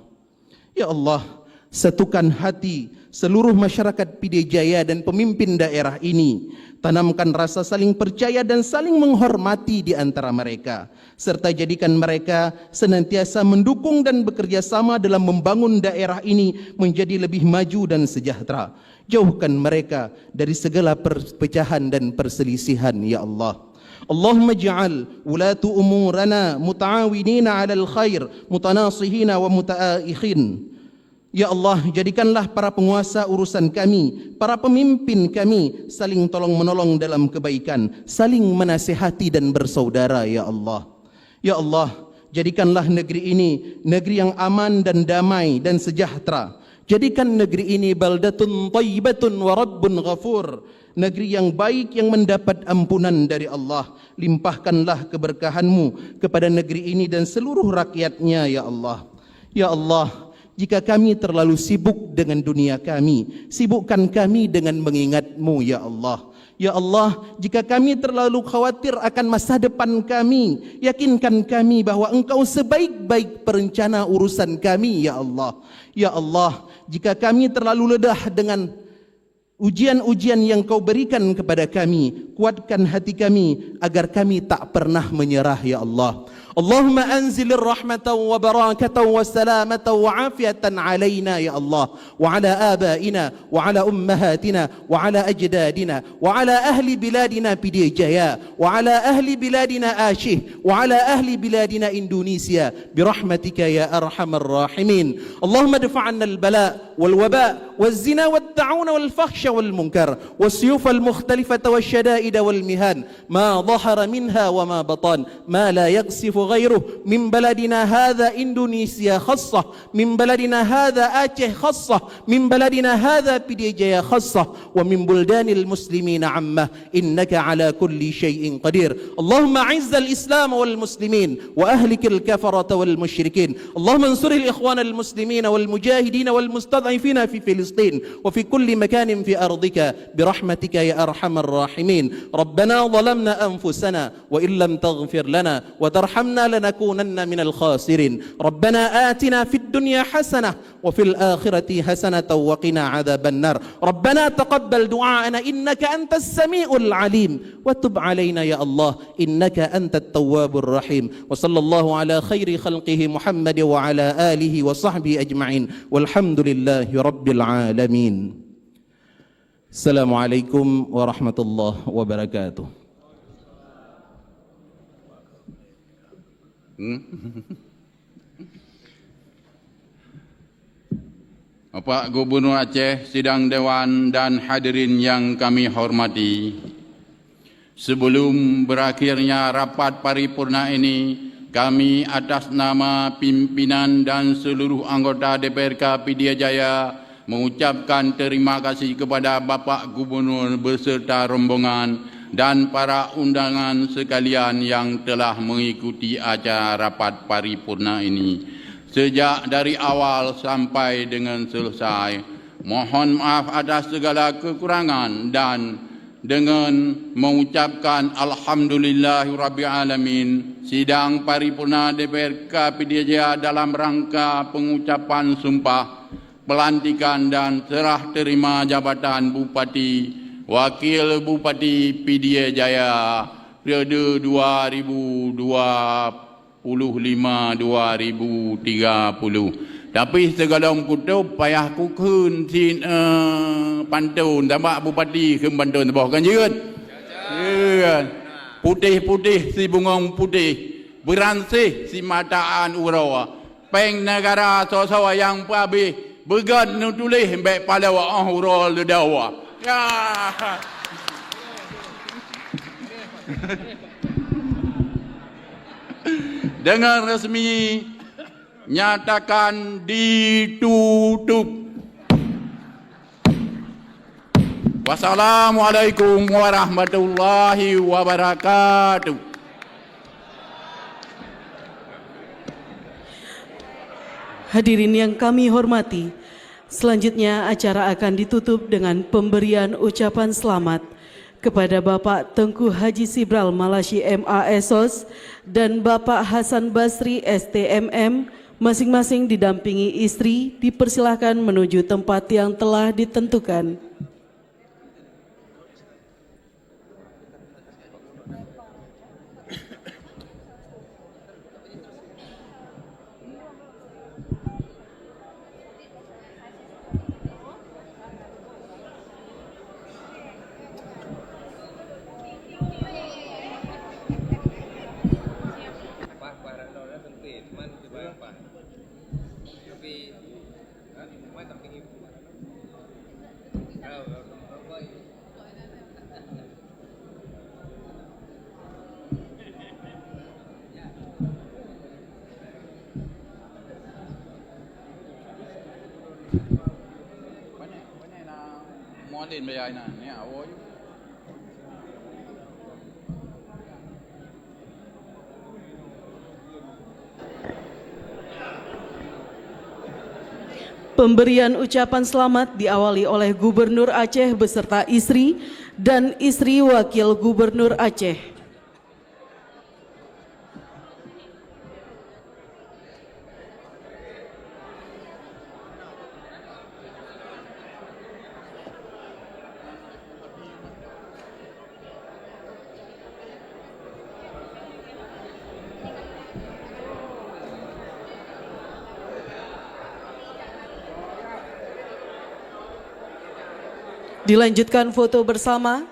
Ya Allah, satukan hati seluruh masyarakat Pidijaya dan pemimpin daerah ini. Tanamkan rasa saling percaya dan saling menghormati di antara mereka. Serta jadikan mereka senantiasa mendukung dan bekerja sama dalam membangun daerah ini menjadi lebih maju dan sejahtera. Jauhkan mereka dari segala perpecahan dan perselisihan, ya Allah. Allahumma ja'al ulatu umurana muta'awinina 'alal khair, mutanasihina wa muta'aikhin. Ya Allah, jadikanlah para penguasa urusan kami, para pemimpin kami saling tolong-menolong dalam kebaikan, saling menasihati dan bersaudara, ya Allah. Ya Allah, jadikanlah negeri ini negeri yang aman dan damai dan sejahtera. Jadikan negeri ini baldatun thayyibatun wa rabbun ghafur, negeri yang baik yang mendapat ampunan dari Allah. Limpahkanlah keberkahan-Mu kepada negeri ini dan seluruh rakyatnya, ya Allah. Ya Allah, jika kami terlalu sibuk dengan dunia kami, sibukkan kami dengan mengingat-Mu, ya Allah. Ya Allah, jika kami terlalu khawatir akan masa depan kami, yakinkan kami bahwa Engkau sebaik-baik perencana urusan kami, ya Allah. Ya Allah, jika kami terlalu ledah dengan ujian-ujian yang Kau berikan kepada kami, kuatkan hati kami agar kami tak pernah menyerah, ya Allah. Allahumma anzilir rahmatan wa barakatan wa salamatan wa afiatan alaina, ya Allah, wa ala abaina wa ala ummahatina wa ala ajdadina wa ala ahli biladina Pidijaya wa ala ahli biladina Ashih wa ala ahli biladina Indonesia birahmatika ya arhamar rahimin. Allahumma dafa'anna al-bala wal waba wal zina wal ta'un wal fakhsha wal munkar wal siyuf al mukhtalifata wal shada'ida wal mihan ma dhahara minha wa ma batan ma la yaghsifu غيره من بلدنا هذا إندونيسيا خاصة من بلدنا هذا آتشه خاصة من بلدنا هذا Pidijaya خاصة ومن بلدان المسلمين عامة إنك على كل شيء قدير. اللهم أعز الإسلام والمسلمين وأهلك الكفرة والمشركين. اللهم انصر الإخوان المسلمين والمجاهدين والمستضعفين في فلسطين وفي كل مكان في أرضك برحمتك يا أرحم الراحمين. ربنا ظلمنا أنفسنا وإن لم تغفر لنا وترحمنا لنكونن من الخاسرين. ربنا آتنا في الدنيا حسنة وفي الآخرة حسنة وقنا عذاب النار. ربنا تقبل دعاءنا إنك أنت السميع العليم وتب علينا يا الله إنك أنت التواب الرحيم. وصلى الله على خير خلقه محمد وعلى آله وصحبه أجمعين والحمد لله رب العالمين. السلام عليكم ورحمة الله وبركاته. Bapak Gubernur Aceh, sidang dewan dan hadirin yang kami hormati. Sebelum berakhirnya rapat paripurna ini, kami atas nama pimpinan dan seluruh anggota DPRK Pidijaya mengucapkan terima kasih kepada Bapak Gubernur beserta rombongan dan para undangan sekalian yang telah mengikuti acara rapat paripurna ini sejak dari awal sampai dengan selesai. Mohon maaf atas segala kekurangan dan dengan mengucapkan alhamdulillahirabbil alamin, sidang paripurna DPRK Pidijaya dalam rangka pengucapan sumpah, pelantikan dan serah terima jabatan Bupati Wakil Bupati Pidijaya periode 2025-2030. Tapi segala kutub payah kukun sin pantun tambah Bupati ke pantun tambah kan je kan? Putih-putih si bungong putih, beransih si mataan urawa. Peng negara so-so yang pabi began nutulis mbek palawa urol dawa. Ya. Dengan resmi nyatakan ditutup. Wassalamualaikum warahmatullahi wabarakatuh. Hadirin yang kami hormati, selanjutnya acara akan ditutup dengan pemberian ucapan selamat kepada Bapak Tengku Haji Sibral Malashi MA SOS dan Bapak Hasan Basri STMM, masing-masing didampingi istri, dipersilahkan menuju tempat yang telah ditentukan. Mualin bayar ni awak. Pemberian ucapan selamat diawali oleh Gubernur Aceh beserta istri dan istri Wakil Gubernur Aceh. Dilanjutkan foto bersama.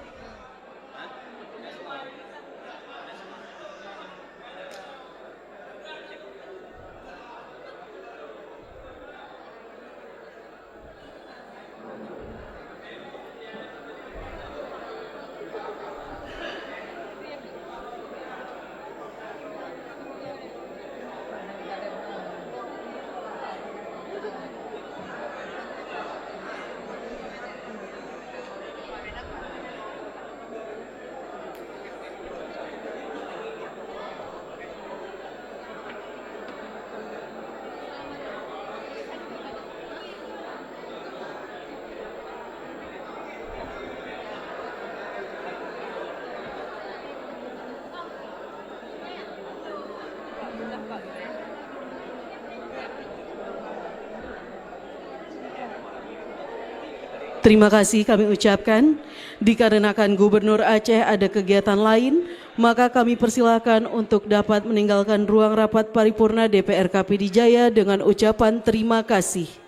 Terima kasih kami ucapkan. Dikarenakan Gubernur Aceh ada kegiatan lain, maka kami persilakan untuk dapat meninggalkan ruang rapat paripurna DPRK Pidijaya dengan ucapan terima kasih.